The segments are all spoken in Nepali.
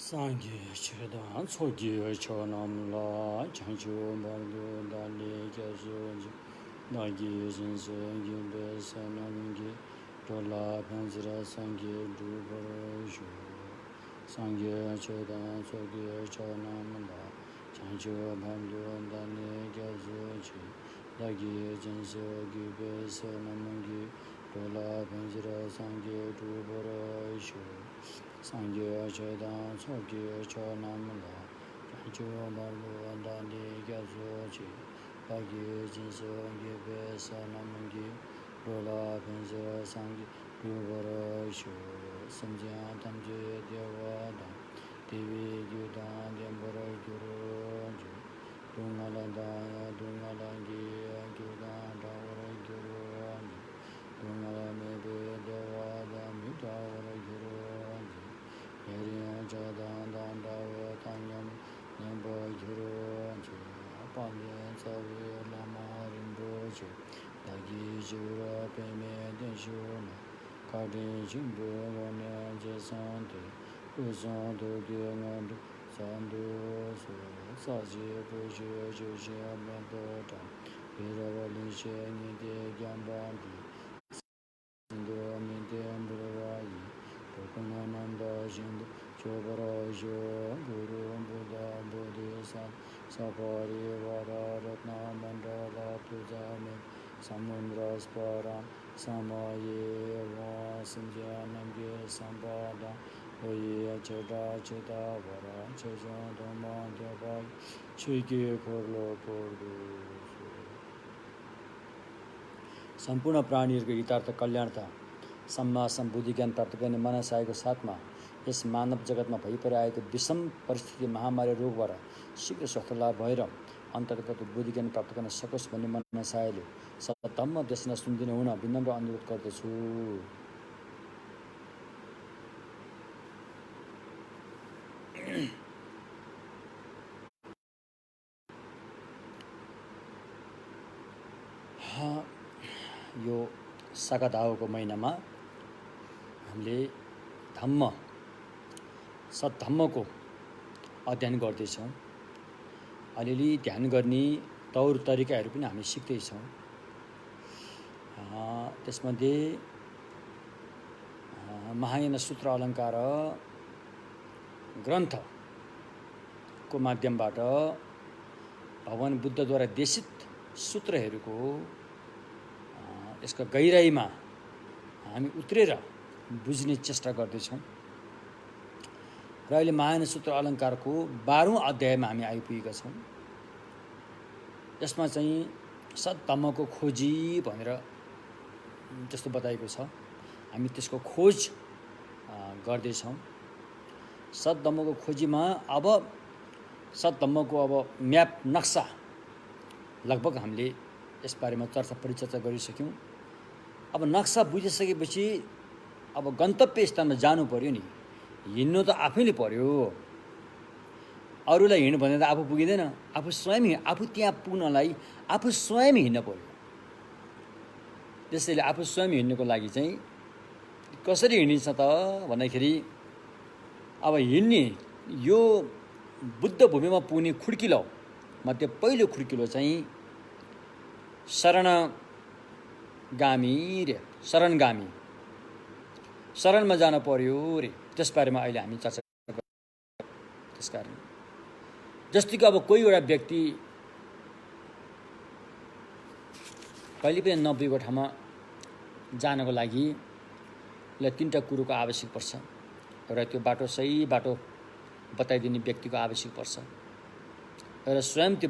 상계 최단 초기 처남라 장주 말도 달리 계속 나기 진서 인베서 남기 돌아 편지라 상계 두버쇼 상계 최단 초기 처남라 장주 말도 달리 계속 나기 진서 인베서 남기 돌아 편지라 상계 두버쇼 상계 최단 초기 처남라 장주 말로 달리 계속 나기 진서 예배서 남기 돌아 변서 상기 두버러쇼 성장 담제 대화다 대비 규단 dem버러 규로주 동알라다야 동알라기 규단 다워러 규로주 동알라메베 대화다 미다워러 규로주 예리야 저단 단다워 당염 nembo 규로주 반면 사회 라마림보주 나기 주라 베메 den쇼나 가디 진보 원년 제선데 우선도 경원도 산도소 사지 보주 주시 면도다 비라월리시 니데 gamban디 인도 민데 브라이 도코나난다 진도 조버라조 구루 부다 보디사 사파리 와라ratna mandala tujame samundraspara samaye va sanjanamge sambada oye cheda cheda vara chejon dhamma deva chige korlo pordu सम्पूर्ण प्राणीहरूको हितार्थ कल्याणार्थ सम्मा सम्बुद्धि ज्ञान प्राप्त गर्ने मनसायको साथमा यस मानव जगतमा भइपरिआएको विषम परिस्थिति महामारी रोगबाट शीघ्र स्वस्थ लाभ भएर अन्तर्गत बुद्धि ज्ञान प्राप्त गर्न सकोस् भन्ने मनसायले सधम्म देशना सुनिदिनु हुन विनम्र अनुरोध गर्दछु। यो सागादावको महिनामा हामीले धम्म सद्धम्मको अध्ययन गर्दैछौँ। अलिअलि ध्यान गर्ने तौर तरिकाहरू पनि हामी सिक्दैछौँ। त्यसमध्ये महायान सूत्र अलङ्कार ग्रन्थको माध्यमबाट भगवान बुद्धद्वारा देशित सूत्रहरूको यसको गहिराइमा हामी उत्रेर बुझ्ने चेष्टा गर्दैछौँ र अहिले महायान सूत्र अलङ्कारको 12औं अध्यायमा हामी आइपुगेका छौँ। यसमा चाहिँ सद्धम्मको खोजी भनेर जस्तो बताएको छ। हामी त्यसको खोज गर्दैछौँ। सद्धम्मको खोजीमा अब सद्धम्मको अब म्याप नक्सा लगभग हामीले यसबारेमा चर्चा परिचर्चा गरिसक्यौँ। अब नक्सा बुझिसकेपछि अब गन्तव्य स्थानमा जानु पर्यो नि। हिँड्नु त आफैले पर्यो। अरूलाई हिँड्नु भने त आफू पुगिँदैन। आफू स्वयं आफू त्यहाँ पुग्नलाई आफू स्वयं हिँड्न पर्यो। त्यसैले आफू स्वयं हिँड्नुको लागि चाहिँ कसरी हिँडिन्छ त भन्दाखेरि अब हिँड्ने यो बुद्ध भूमिमा पुग्ने खुड्किलो मध्ये पहिलो खुड्किलो चाहिँ शरणगामी रे शरणगामी शरणमा जान पर्यो रे। त्यसबारेमा अहिले हामी चर्चा गर्छौँ। त्यसकारण जस्तै कि अब कोही एउटा व्यक्ति कहिले पनि नपुगेको ठाउँमा जानको लागि उसलाई 3टा कुरोको आवश्यक पर्छ। एउटा त्यो बाटो सही बाटो बताइदिने व्यक्तिको आवश्यक पर्छ र स्वयं त्यो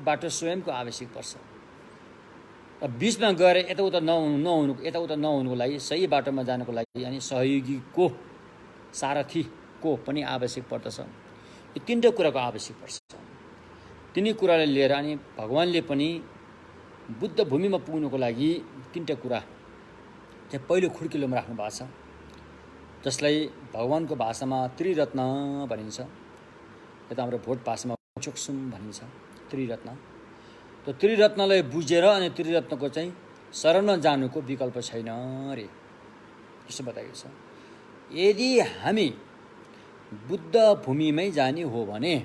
बाटो स्वयंको आवश्यक पर्छ। बीचमा गएर यताउता नहुनुको लागि सही बाटोमा जानको लागि अनि सहयोगीको सारथीको पनि आवश्यक पर्दछ। यो 3टा कुराको आवश्यक पर्छ। तिनी कुरालाई लिएर अनि भगवानले पनि बुद्ध भूमिमा पुग्नुको लागि 3टा कुरा चाहिँ पहिलो खुड्किलोमा राख्नु भएको छ, जसलाई भगवानको भाषामा त्रिरत्न भनिन्छ। यता हाम्रो भोट भाषामा चोक्सुम भनिन्छ त्रिरत्न। त्यो त्रिरत्नलाई बुझेर अनि त्रिरत्नको चाहिँ शरणमा जानुको विकल्प छैन रे। यसो बताइएको छ। यदि हामी बुद्ध भूमिमै जाने हो भने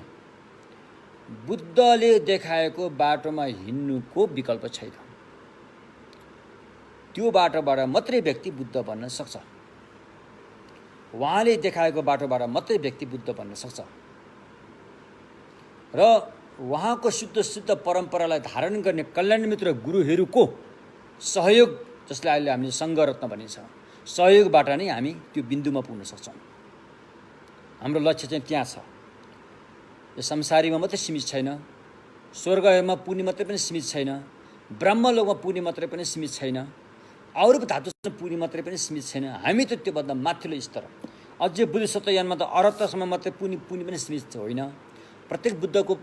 बुद्धले देखाएको बाटोमा हिँड्नुको विकल्प छैन। त्यो बाटोबाट मात्रै व्यक्ति बुद्ध बन्न सक्छ। उहाँले देखाएको बाटोबाट मात्रै व्यक्ति बुद्ध बन्न सक्छ र उहाँको शुद्ध परम्परालाई धारण गर्ने कल्याण मित्र गुरुहरूको सहयोग, जसलाई अहिले हामीले सङ्घरत्न भनिन्छ, सहयोगबाट नै हामी त्यो बिन्दुमा पुग्न सक्छौँ। हाम्रो लक्ष्य चाहिँ त्यहाँ छ। यो संसारीमा मात्रै सीमित छैन, स्वर्गमा पुग्ने मात्रै पनि सीमित छैन, ब्रह्मलोकमा पुग्ने मात्रै पनि सीमित छैन, अरू धातुसँग पुग्ने मात्रै पनि सीमित छैन। हामी त त्योभन्दा माथिल्लो स्तर, अझै बुद्धिसत्व यानमा त अरहतसम्म मात्रै पुग्ने पनि सीमित होइन, प्रत्येक बुद्धको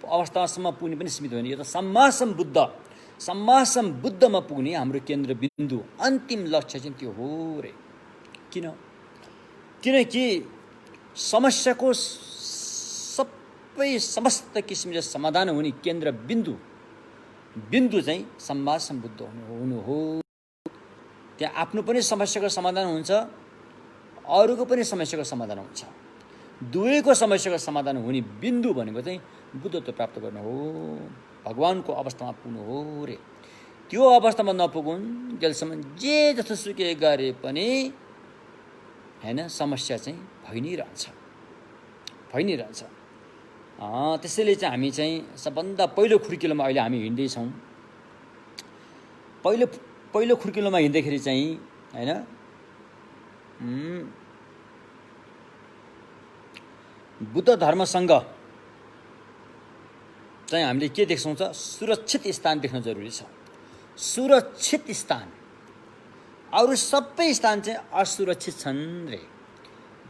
अवस्थासम्म पुग्ने पनि सीमित होइन। यो त सम्मासम बुद्धमा पुग्ने हाम्रो केन्द्रबिन्दु, अन्तिम लक्ष्य चाहिँ त्यो हो रे। किनकि समस्याको समस्त किसिमले समाधान हुने बिन्दु चाहिँ सम्मासम बुद्ध हुनु हो। त्यहाँ आफ्नो पनि समस्याको समाधान हुन्छ, अरूको पनि समस्याको समाधान हुन्छ। दुवैको समस्याको समाधान हुने बिन्दु भनेको चाहिँ बुद्धत्व प्राप्त गर्नु हो, भगवानको अवस्थामा पुग्नु हो रे। त्यो अवस्थामा नपुगुन् जेलसम्म जे जस्तो सुकै गरे पनि हैन, समस्या चाहिँ भइ नै रहन्छ। त्यसैले चाहिँ हामी चाहिँ सबभन्दा पहिलो खुर्किलोमा अहिले हामी हिँड्दैछौँ। पहिलो खुर्किलोमा हिँड्दाखेरि चाहिँ हैन, बुद्ध धर्मसँग चाहिँ हामीले के देख्छौँ त, सुरक्षित स्थान देख्न जरुरी छ। सुरक्षित स्थान, अरू सबै स्थान चाहिँ असुरक्षित छन् रे।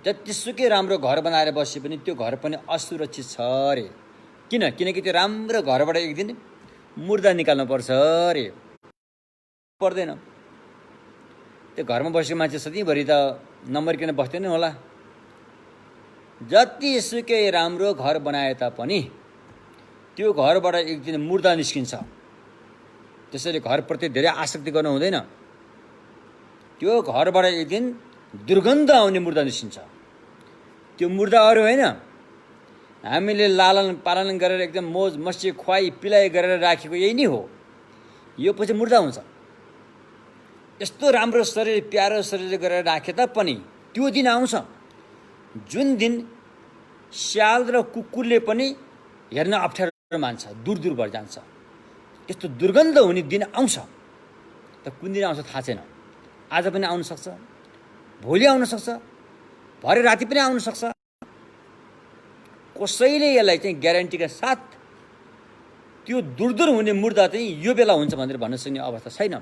जतिसुकै राम्रो घर बनाएर बसे पनि त्यो घर पनि असुरक्षित छ रे। किनकि त्यो राम्रो घरबाट एक दिन मुर्दा निकाल्नु पर्छ रे, पर्दैन। त्यो घरमा बसेको मान्छे सधैँभरि त नमरिकन बस्दैन होला। जतिसुकै राम्रो घर बनाए तापनि त्यो घरबाट एक दिन मुर्दा निस्किन्छ। त्यसैले घरप्रति धेरै आसक्ति गर्नु हुँदैन। त्यो घरबाट एक दिन दुर्गन्ध आउने मुर्दा निस्किन्छ। त्यो मुर्दा अरू होइन, हामीले लालन पालन गरेर एकदम मोज मस्ती खुवाई पिलाइ गरेर राखेको यही नै हो। यो पछि मुर्दा हुन्छ। यस्तो राम्रो शरीर, प्यारो शरीर गरेर राखे तापनि त्यो दिन आउँछ जुन दिन स्याल र कुकुरले पनि हेर्न अप्ठ्यारो मान्छ, दूर भएर जान्छ। यस्तो दुर्गन्ध हुने दिन आउँछ। त कुन दिन आउँछ थाहा छैन। आज पनि आउन सक्छ, भोलि आउन सक्छ, भरे राति पनि आउन सक्छ। कसैले यसलाई चाहिँ ग्यारेन्टीका साथ त्यो दूर हुने मुर्दा चाहिँ यो बेला हुन्छ भनेर भन्न सक्ने अवस्था छैन।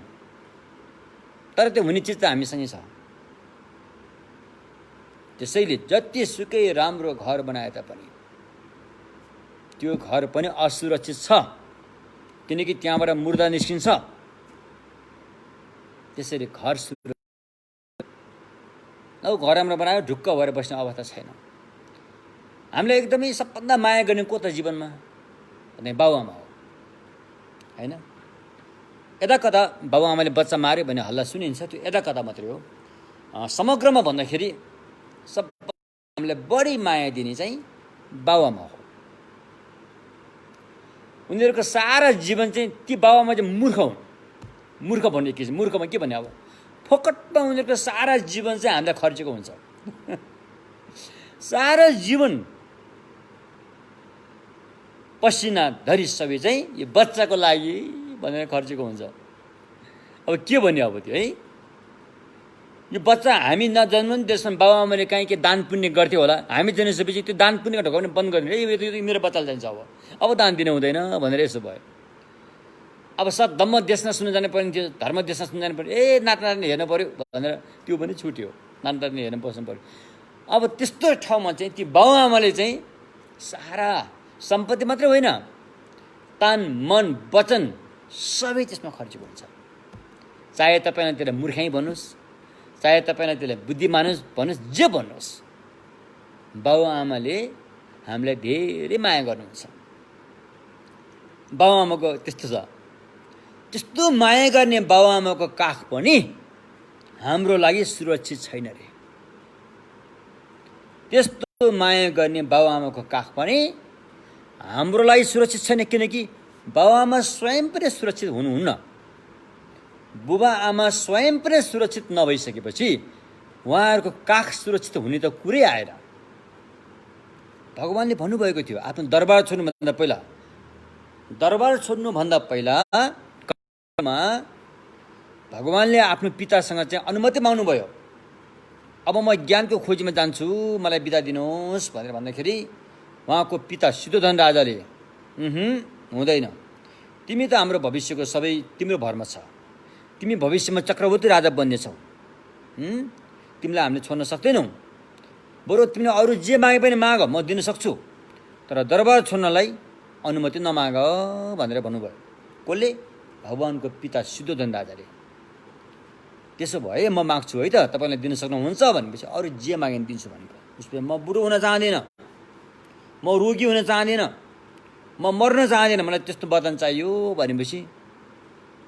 तर त्यो हुने चिज त हामीसँगै छ। त्यसैले जतिसुकै राम्रो घर बनाए तापनि त्यो घर पनि असुरक्षित छ, किनकि त्यहाँबाट मुर्दा निस्किन्छ। त्यसैले घर अब घर राम्रो बनायो ढुक्क भएर बस्ने अवस्था छैन। हामीले एकदमै सबभन्दा माया गर्ने को त जीवनमा भने बाबुआमा हो हैन। यता कता बाबुआमाले बच्चा मार्यो भने हल्ला सुनिन्छ, त्यो यता कता मात्रै हो। समग्रमा भन्दाखेरि सब हामीले बढी माया दिने चाहिँ बाबुआमा हो। उनीहरूको सारा जीवन चाहिँ ती बाबुआमा चाहिँ मूर्ख हुन्। मूर्ख भन्ने के, मूर्खमा के भन्ने, अब फोकटमा उनीहरूको सारा जीवन चाहिँ हामीलाई खर्चेको हुन्छ। सारा जीवन पसिना धरी सबै चाहिँ यो बच्चाको लागि भनेर खर्चेको हुन्छ। अब के भन्ने अब त्यो है, यो बच्चा हामी नजन्मने देशमा बाबुआमाले काहीँ के दान पुण्य गर्थ्यो होला, हामी जन्मेपछि त्यो दान पुण्य ढकाउने बन्द गर्ने, यो मेरो बच्चाले जान्छ अब दान दिनु हुँदैन भनेर यसो भयो। अब धम्म देशमा सुन्न जानु पर्ने थियो, धर्म देशमा सुन्न जानु पर्यो, नातानानी हेर्नु पऱ्यो भनेर त्यो पनि छुट्यो, नातानानी हेर्न बस्नु पऱ्यो। अब त्यस्तो ठाउँमा चाहिँ ती बाबुआमाले चाहिँ सारा सम्पत्ति मात्रै होइन, तान मन वचन सबै त्यसमा खर्चेको हुन्छ। चाहे तपाईँलाई त्यसलाई मूर्खै भन्नुहोस्, चाहे तपाईँलाई त्यसलाई बुद्धि भन्नुहोस्, जे भन्नुहोस्, बाबुआमाले हामीलाई धेरै माया गर्नुहुन्छ। बाबुआमाको त्यस्तो छ। त्यस्तो माया गर्ने बाबुआमाको काख पनि हाम्रो लागि सुरक्षित छैन रे। त्यस्तो माया गर्ने बाबुआमाको काख पनि हाम्रो लागि सुरक्षित छैन, किनकि बाबुआमा स्वयं पनि सुरक्षित हुनुहुन्न। बुबाआमा स्वयं पनि सुरक्षित नभइसकेपछि उहाँहरूको काख सुरक्षित हुने त कुरै आएन। भगवान्ले भन्नुभएको थियो आफ्नो दरबार छोड्नुभन्दा पहिला भगवान्ले आफ्नो पितासँग चाहिँ अनुमति माग्नुभयो। अब म ज्ञानको खोजीमा जान्छु, मलाई बिदा दिनुहोस् भनेर भन्दाखेरि उहाँको पिता शुद्धोधन राजाले हुँदैन, तिमी त हाम्रो भविष्यको सबै तिम्रो भरमा छ, तिमी भविष्यमा चक्रवर्ती राजा बन्नेछौ, तिमीलाई हामीले छोड्न सक्दैनौँ, बरु तिमीले अरू जे मागे पनि माग, म दिन सक्छु, तर दरबार छोड्नलाई अनुमति नमाग भनेर भन्नुभयो। कसले? भगवानको पिता शुद्धोधन राजाले। त्यसो भए म माग्छु है त, तपाईँले दिन सक्नुहुन्छ भनेपछि अरू जे मागे नि दिन्छु भनेको। उसले म बुढो हुन चाहदिनँ, म रोगी हुन चाहदिनँ, म मर्न चाहदिनँ, मलाई त्यस्तो वरदान चाहियो भनेपछि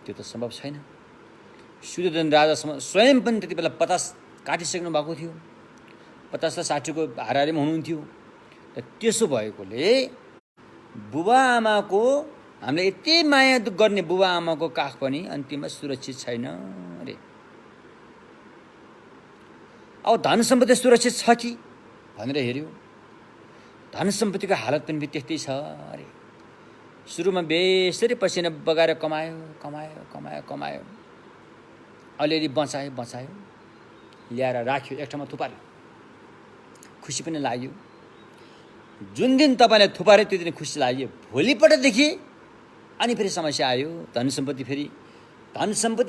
त्यो त सम्भव छैन। शुद्धोधन राजा स्वयं पनि त्यति बेला 50 काटिसक्नु भएको थियो, 50 र 60को हाराहारीमा हुनुहुन्थ्यो। र त्यसो भएकोले बुबाआमाको हामीले यति माया गर्ने बुबाआमाको काख पनि अन्तिममा सुरक्षित छैन अरे। अब धन सम्पत्ति सुरक्षित छ कि भनेर हेऱ्यो, धन सम्पत्तिको हालत पनि त्यस्तै छ अरे। सुरुमा बेसरी पसिना बगाएर कमायो, अलिअलि बचायो, ल्याएर राख्यो, एक ठाउँमा थुपार्यो, खुसी पनि लाग्यो। जुन दिन तपाईँलाई थुपार्यो त्यो दिन खुसी लाग्यो, भोलिपल्टदेखि अनि फेरि समस्या आयो। धन सम्पत्ति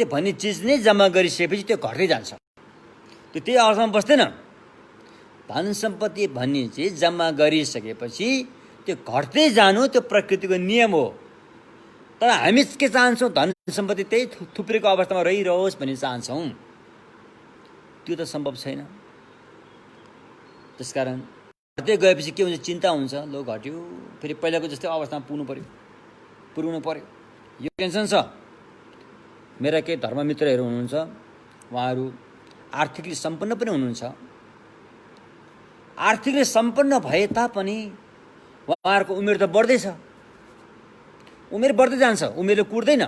भन्ने चिज नै जम्मा गरिसकेपछि त्यो घट्दै जान्छ, त्यो त्यही अवस्थामा बस्दैन। धन सम्पत्ति भन्ने चिज जम्मा गरिसकेपछि त्यो घट्दै जानु त्यो प्रकृतिको नियम हो। तर हामी के चाहन्छौँ? धन सम्पत्ति त्यही थुप्रेको अवस्थामा रहिरहोस् भन्ने चाहन्छौँ, त्यो त सम्भव छैन। त्यसकारण घट्दै गएपछि के हुन्छ? चिन्ता हुन्छ, लो घट्यो, फेरि पहिलाको जस्तै अवस्थामा पुर्याउनु पर्यो। यो टेन्सन छ। मेरा केही धर्ममित्रहरू हुनुहुन्छ, उहाँहरू आर्थिकली सम्पन्न पनि हुनुहुन्छ। आर्थिकली सम्पन्न भए तापनि उहाँहरूको उमेर त बढ्दैछ, उमेर बढ्दै जान्छ, उमेरले कुट्दैन।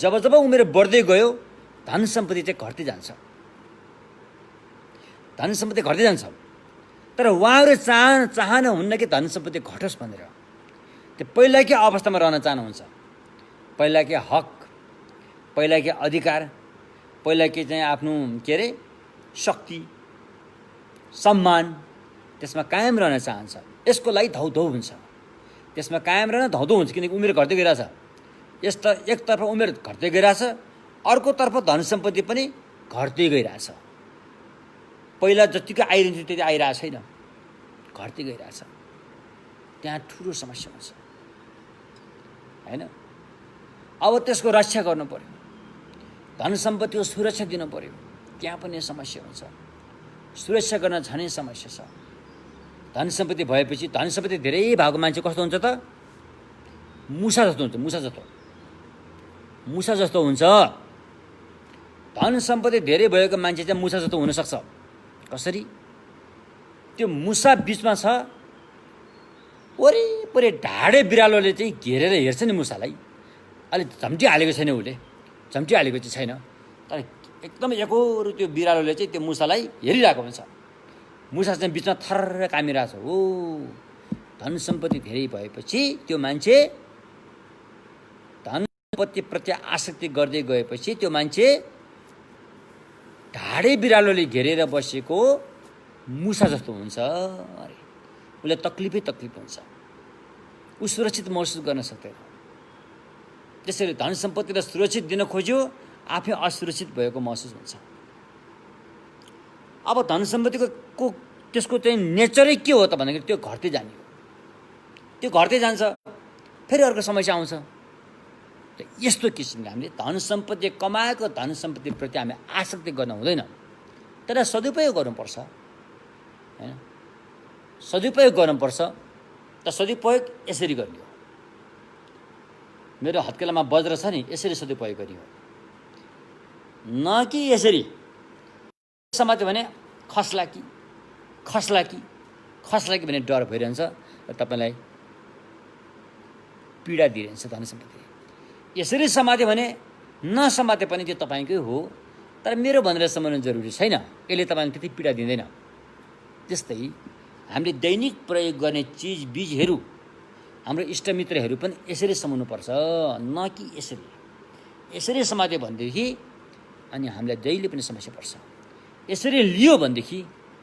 जब उमेर बढ्दै गयो धन सम्पत्ति चाहिँ घट्दै जान्छ, तर उहाँहरू चाहना हुन्न कि धन सम्पत्ति घटोस् भनेर। त्यो पहिलाकै अवस्थामा रहन चाहनुहुन्छ, पहिलाकै हक, पहिलाकै अधिकार, पहिलाकै चाहिँ आफ्नो शक्ति सम्मान त्यसमा कायम रहन चाहन्छ। यसको लागि धौधौ हुन्छ, त्यसमा कायम रहन धौधौ हुन्छ, किनकि उमेर घट्दै गइरहेछ। एकतर्फ उमेर घट्दै गइरहेछ, अर्कोतर्फ धन सम्पत्ति पनि घट्दै गइरहेछ। पहिला जतिको आइरहन्थ्यो त्यति आइरहेको छैन, घट्दै गइरहेछ। त्यहाँ ठुलो समस्या हुन्छ हैन। अब त्यसको रक्षा गर्नु पर्यो, धन सम्पत्तिको सुरक्षा दिनु पर्यो, त्यहाँ पनि समस्या हुन्छ। सुरक्षा गर्न झनै समस्या छ। धन सम्पत्ति भएपछि, धन सम्पत्ति धेरै भएको मान्छे कस्तो हुन्छ त? मुसा जस्तो हुन्छ। धन सम्पत्ति धेरै भएको मान्छे चाहिँ मुसा जस्तो हुनसक्छ। कसरी? त्यो मुसा बिचमा छ, वरिपरि ढाडे बिरालोले चाहिँ घेरेर हेर्छ नि मुसालाई। अलि झम्टिहालेको छैन, उसले झम्टिहालेको चाहिँ छैन, तर एकदमै एकोहोरो त्यो बिरालोले चाहिँ त्यो मुसालाई हेरिरहेको हुन्छ। मुसा चाहिँ बिचमा थर्र कामिरहेको छ। हो, धन सम्पत्ति धेरै भएपछि त्यो मान्छे धन सम्पत्तिप्रति आसक्ति गर्दै गएपछि त्यो मान्छे ढाडे बिरालोले घेरेर बसेको मुसा जस्तो हुन्छ अरे। उसले तक्लिफ हुन्छ, ऊ सुरक्षित महसुस गर्न सक्दैन। त्यसैले धन सम्पत्तिलाई सुरक्षित दिन खोज्यो, आफै असुरक्षित भएको महसुस हुन्छ। अब धन सम्पत्तिको त्यसको चाहिँ नेचरै के हो त भन्दाखेरि त्यो घट्दै जाने हो। त्यो घट्दै जान्छ, फेरि अर्को समस्या आउँछ। यस्तो किसिमले हामीले धन सम्पत्ति कमाएको धन सम्पत्तिप्रति हामी आसक्ति गर्न हुँदैन, तर सदुपयोग गर्नुपर्छ हैन। सदुपयोग गर्नुपर्छ। त सदुपयोग यसरी गर्ने हो। मेरो हत्केलामा वज्र छ नि, यसरी सदुपयोग गर्ने हो, न कि यसरी समात्यो भने खस्ला कि खस्ला कि भन्ने डर भइरहन्छ र तपाईँलाई पीडा दिइरहन्छ धन सम्पत्ति। यसरी समात्यो भने नसमाते पनि त्यो तपाईँकै हो, तर मेरो भनेर समाउनु जरुरी छैन, यसले तपाईँलाई त्यति पीडा दिँदैन। त्यस्तै हामीले दैनिक प्रयोग गर्ने चिजबिजहरू हाम्रो इष्टमित्रहरू पनि यसरी समाउनुपर्छ, न कि यसरी समात्यो भनेदेखि अनि हामीलाई जहिले पनि समस्या पर्छ। यसरी लियो भनेदेखि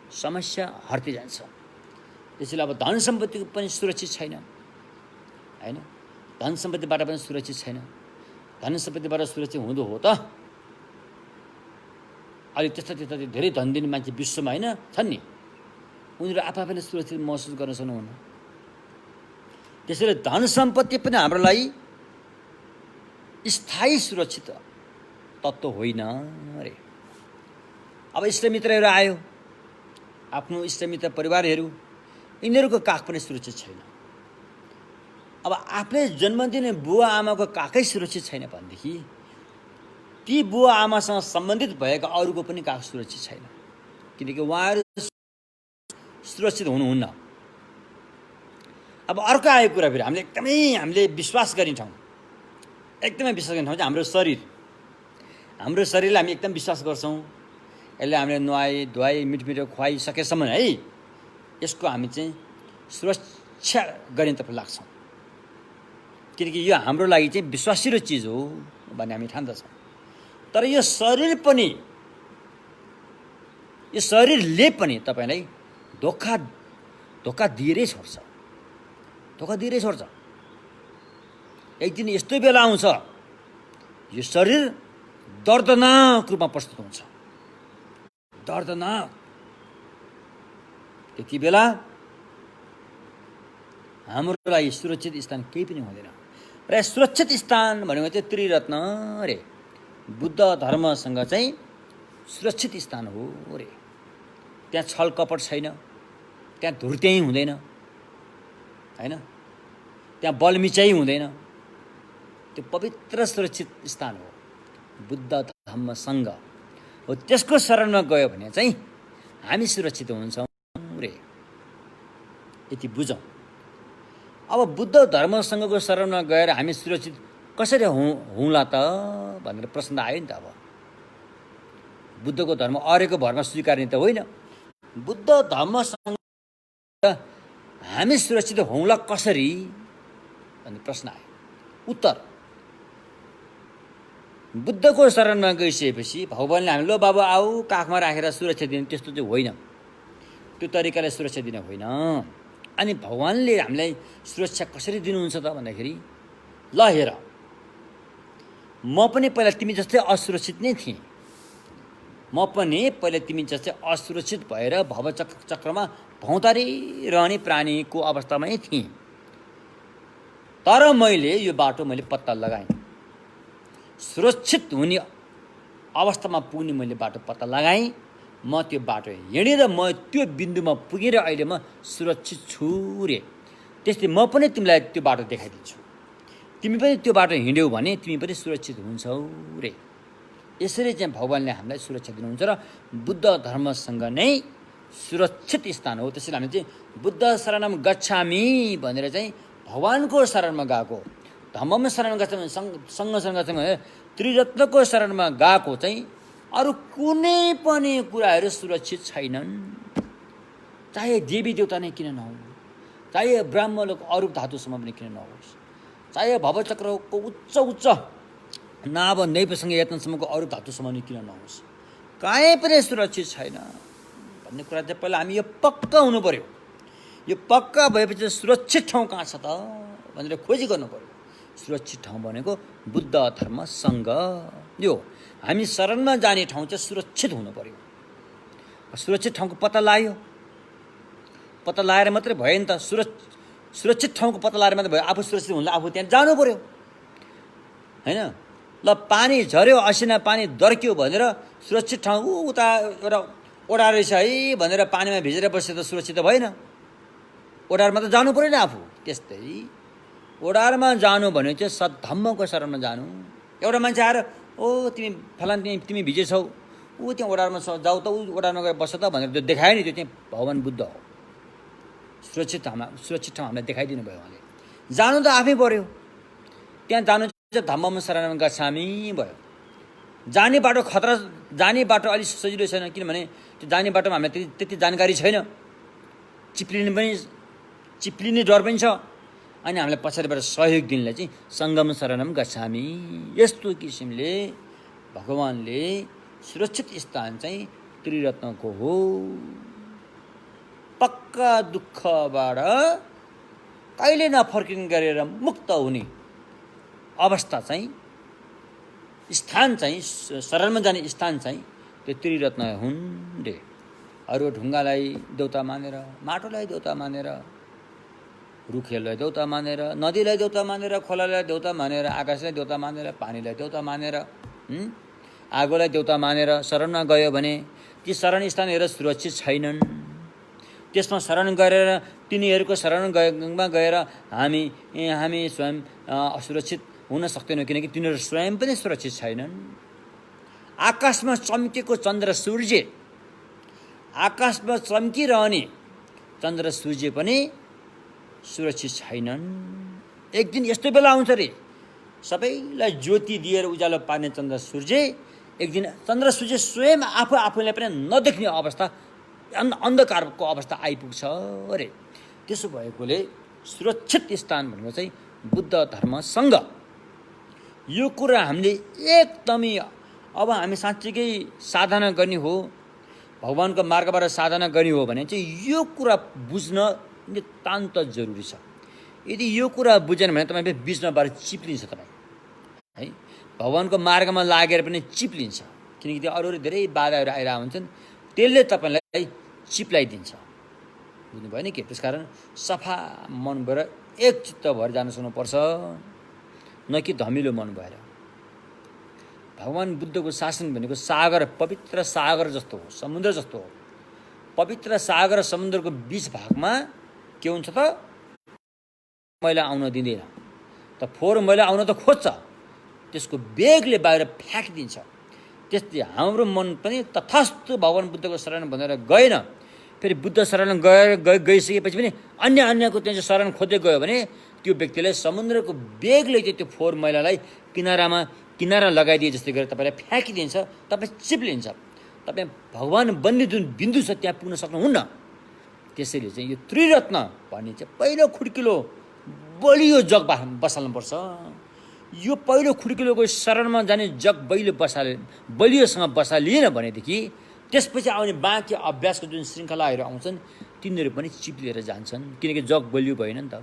समस्या हट्दै जान्छ। त्यसैले अब धन सम्पत्तिको पनि सुरक्षित छैन हैन, धन सम्पत्तिबाट पनि सुरक्षित छैन। धन सम्पत्तिबाट सुरक्षित हुँदो हो त अहिले त्यस्ता धेरै धन दिने मान्छे विश्वमा हैन छन् नि, उनीहरू आफैले सुरक्षित महसुस गर्न सक्नुहुन्न। त्यसैले धन सम्पत्ति पनि हाम्रो लागि स्थायी सुरक्षित तत्त्व होइन रे। अब इष्टमित्रहरू आयो, आफ्नो इष्टमित्र परिवारहरू, यिनीहरूको काख पनि सुरक्षित छैन। अब आफूले जन्म दिने बुवा आमाको काखै सुरक्षित छैन भनेदेखि ती बुवा आमासँग सम्बन्धित भएका अरूको पनि काख सुरक्षित छैन, किनकि उहाँहरू सुरक्षित हुनुहुन्न। अब अर्को आएको कुरा फेरि हामीले विश्वास गर्ने ठाउँ, एकदमै विश्वास गर्ने ठाउँ चाहिँ हाम्रो शरीर। हाम्रो शरीरलाई हामी एकदम विश्वास गर्छौँ। यसले हामीले नुहाई धुवाई मिठो खुवाइसकेसम्म है यसको हामी चाहिँ सुरक्षा गरिने तर्फ लाग्छौँ, किनकि यो हाम्रो लागि चाहिँ विश्वासिलो चिज हो भन्ने हामी ठान्दछौँ। तर यो शरीरले पनि तपाईँलाई धोका दिएरै छोड्छ, एक दिन यस्तो बेला आउँछ यो शरीर दर्दनाक रूपमा प्रस्तुत हुन्छ, दर्दनाक। त्यति बेला हाम्रो लागि सुरक्षित स्थान केही पनि हुँदैन। र सुरक्षित स्थान भनेको चाहिँ त्रिरत्न रे, बुद्ध धर्मसँग चाहिँ सुरक्षित स्थान हो रे। त्यहाँ छल कपट छैन, त्यहाँ धुर्त्याइ हुँदैन हैन, त्यहाँ बलमिचाइ हुँदैन। त्यो पवित्र सुरक्षित स्थान हो बुद्ध धर्मसँग हो। त्यसको शरणमा गयो भने चाहिँ हामी सुरक्षित हुन्छौँ रे, यति बुझौँ। अब बुद्ध धर्मसँगको शरणमा गएर हामी सुरक्षित कसरी हुँला त भनेर प्रश्न आयो नि त। अब बुद्धको धर्म अरूको भरमा स्वीकार्ने त होइन, बुद्ध धर्मसँग हामी सुरक्षित हौँला कसरी भन्ने प्रश्न आयो। उत्तर, बुद्धको शरणमा गइसकेपछि भगवान्ले हामी लो बाबु आऊ काखमा राखेर सुरक्षा दिने त्यस्तो चाहिँ होइन, त्यो तरिकाले सुरक्षा दिने होइन। अनि भगवान्ले हामीलाई सुरक्षा कसरी दिनुहुन्छ त भन्दाखेरि, ल हेर म पनि पहिला तिमी जस्तै असुरक्षित नै थिएँ, म पनि पहिला तिमी जस्तै असुरक्षित भएर भवचक्रमा भौँतारिरहने प्राणीको अवस्थामै थिएँ। तर मैले यो बाटो पत्ता लगाएँ, सुरक्षित हुने अवस्थामा पुग्ने मैले बाटो पत्ता लगाएँ। म त्यो बाटो हिँडेर म त्यो बिन्दुमा पुगेर अहिले म सुरक्षित छु रे। त्यसले म पनि तिमीलाई त्यो बाटो देखाइदिन्छु, तिमी पनि त्यो बाटो हिँड्यौ भने तिमी पनि सुरक्षित हुन्छौ रे। यसरी चाहिँ भगवान्ले हामीलाई सुरक्षा दिनुहुन्छ र बुद्ध धर्मसँग नै सुरक्षित स्थान हो। त्यसैले हामी चाहिँ बुद्ध शरणम गच्छामि भनेर चाहिँ भगवानको शरणमा गएको, धम्ममा शरण गच्छामि सँग शरण गच्छामि त्रिरत्नको शरणमा गएको चाहिँ अरू कुनै पनि कुराहरू सुरक्षित छैनन्। चाहे देवी देवता नै किन नहोस्, चाहे ब्राह्मणको अरूप धातुसम्म पनि किन नहोस्, चाहे भवचक्रको उच्च नाभ नैपसँग यत्नसम्मको अरू धातुसम्म नि किन नहोस्, कहीँ पनि सुरक्षित छैन भन्ने कुरा चाहिँ पहिला हामी यो पक्का हुनु पर्यो। यो पक्का भएपछि सुरक्षित ठाउँ कहाँ छ त भनेर खोजी गर्नु पर्यो। सुरक्षित ठाउँ भनेको बुद्ध धर्मसँग, यो हामी शरणमा जाने ठाउँ चाहिँ सुरक्षित हुनु पर्यो। सुरक्षित ठाउँको पत्ता लगायो, पत्ता लगाएर मात्रै भयो नि त। सुरक्षित ठाउँको पत्ता लगाएर मात्रै भयो, आफू सुरक्षित हुँदा आफू त्यहाँ जानु पर्यो हैन। ल पानी झऱ्यो, असिना पानी दर्क्यो भनेर सुरक्षित ठाउँ उता एउटा ओडा रहेछ है भनेर पानीमा भिजेर बसेर त सुरक्षित त भएन, ओडारमा त जानु पर्यो नि आफू। त्यस्तै ओडारमा जानु भने चाहिँ सद्धम्मको शरणमा जानु। एउटा मान्छे आएर ओ तिमी फलान तिमी भिजेछौ, ऊ त्यहाँ ओडारमा जाऊ त, ऊ ओडारमा गएर बस त भनेर त्यो देखायो नि, त्यो चाहिँ भगवान् बुद्ध हो। सुरक्षित ठाउँ हामीलाई देखाइदिनु भयो उहाँले। जानु त आफै पर्यो, त्यहाँ जानु चाहिँ धम्मम शरणम गच्छामि भयो। जाने बाटो खतरा, जाने बाटो अलिक सजिलो छैन, किनभने त्यो जाने बाटोमा हामीलाई त्यति जानकारी छैन, चिप्लिने डर पनि छ। अनि हामीलाई पछाडिबाट सहयोग दिनलाई चाहिँ सङ्गम शरणम गच्छामि। यस्तो किसिमले भगवान्ले सुरक्षित स्थान चाहिँ त्रिरत्नको हो। पक्का दुःखबाट कहिले नफर्किने गरेर मुक्त हुने अवस्था चाहिँ, स्थान चाहिँ, शरणमा जाने स्थान चाहिँ त्यो त्रिरत्न हुन् रे। अरू ढुङ्गालाई देउता मानेर, माटोलाई देउता मानेर, रुखहरूलाई देउता मानेर, नदीलाई देउता मानेर, खोलालाई देउता मानेर, आकाशलाई देउता मानेर, पानीलाई देउता मानेर, आगोलाई देउता मानेर शरणमा गयो भने ती शरण स्थानहरू सुरक्षित छैनन्। त्यसमा शरण गरेर तिनीहरूको शरणमा गएर हामी स्वयं असुरक्षित हुन सक्दैनौँ, किनकि तिनीहरू स्वयं पनि सुरक्षित छैनन्। आकाशमा चम्केको चन्द्र सूर्य, आकाशमा चम्किरहने चन्द्र सूर्य पनि सुरक्षित छैनन्। एक दिन यस्तो बेला आउँछ रे, सबैलाई ज्योति दिएर उज्यालो पार्ने चन्द्र सूर्य, एक दिन चन्द्र सूर्य स्वयं आफूलाई पनि नदेख्ने अवस्था, अन्धकारको अवस्था आइपुग्छ अरे। त्यसो भएकोले सुरक्षित स्थान भनेको चाहिँ बुद्ध धर्मसँग। यो कुरा हामीले एकदमै, अब हामी साँच्चीकै साधना गर्ने हो, भगवानको मार्गबाट साधना गर्ने हो भने चाहिँ यो कुरा बुझ्न नितान्त जरुरी छ। यदि यो कुरा बुझेन भने तपाईँ बिचमाबाट चिप्लिन्छ तपाईँ है, भगवानको मार्गमा लागेर पनि चिप्लिन्छ, किनकि त्यो अरू धेरै बाधाहरू आइरहेको हुन्छन्, त्यसले तपाईँलाई चिप्लाइदिन्छ। बुझ्नुभयो नि के? त्यसकारण सफा मन भएर एक चित्त भएर जान सक्नुपर्छ, न कि धमिलो मन भएर। भगवान बुद्धको शासन भनेको सागर, पवित्र सागर जस्तो हो, समुद्र जस्तो हो। पवित्र सागर र समुद्रको बीच भागमा के हुन्छ त? मैला आउन दिँदैन। त फोहोर मैला आउन त खोज्छ, त्यसको वेगले बाहिर फ्याँकिदिन्छ। त्यस्तै हाम्रो मन पनि तथास्तु भगवान बुद्धको शरण भनेर गएन, फेरि बुद्ध शरण गइसकेपछि पनि अन्यको त्यहाँ चाहिँ शरण खोज्दै गयो भने त्यो व्यक्तिलाई समुद्रको वेगले चाहिँ त्यो फोहोर मैलालाई किनारा लगाइदिए जस्तै गरेर तपाईँलाई फ्याँकिदिन्छ, तपाईँ चिप्लिन्छ। तपाईँ भगवान बन्ने जुन बिन्दु छ त्यहाँ पुग्न सक्नुहुन्न। त्यसैले चाहिँ यो त्रिरत्न भन्ने चाहिँ पहिलो खुड्किलो बलियो जग बसाल्नुपर्छ। यो पहिलो खुड्किलोको शरणमा जाने जग बलियोसँग बसालिएन भनेदेखि त्यसपछि आउने बाँकी अभ्यासको जुन श्रृङ्खलाहरू आउँछन् तिनीहरू पनि चिप्लिएर जान्छन्, किनकि जग बलियो भएन नि त।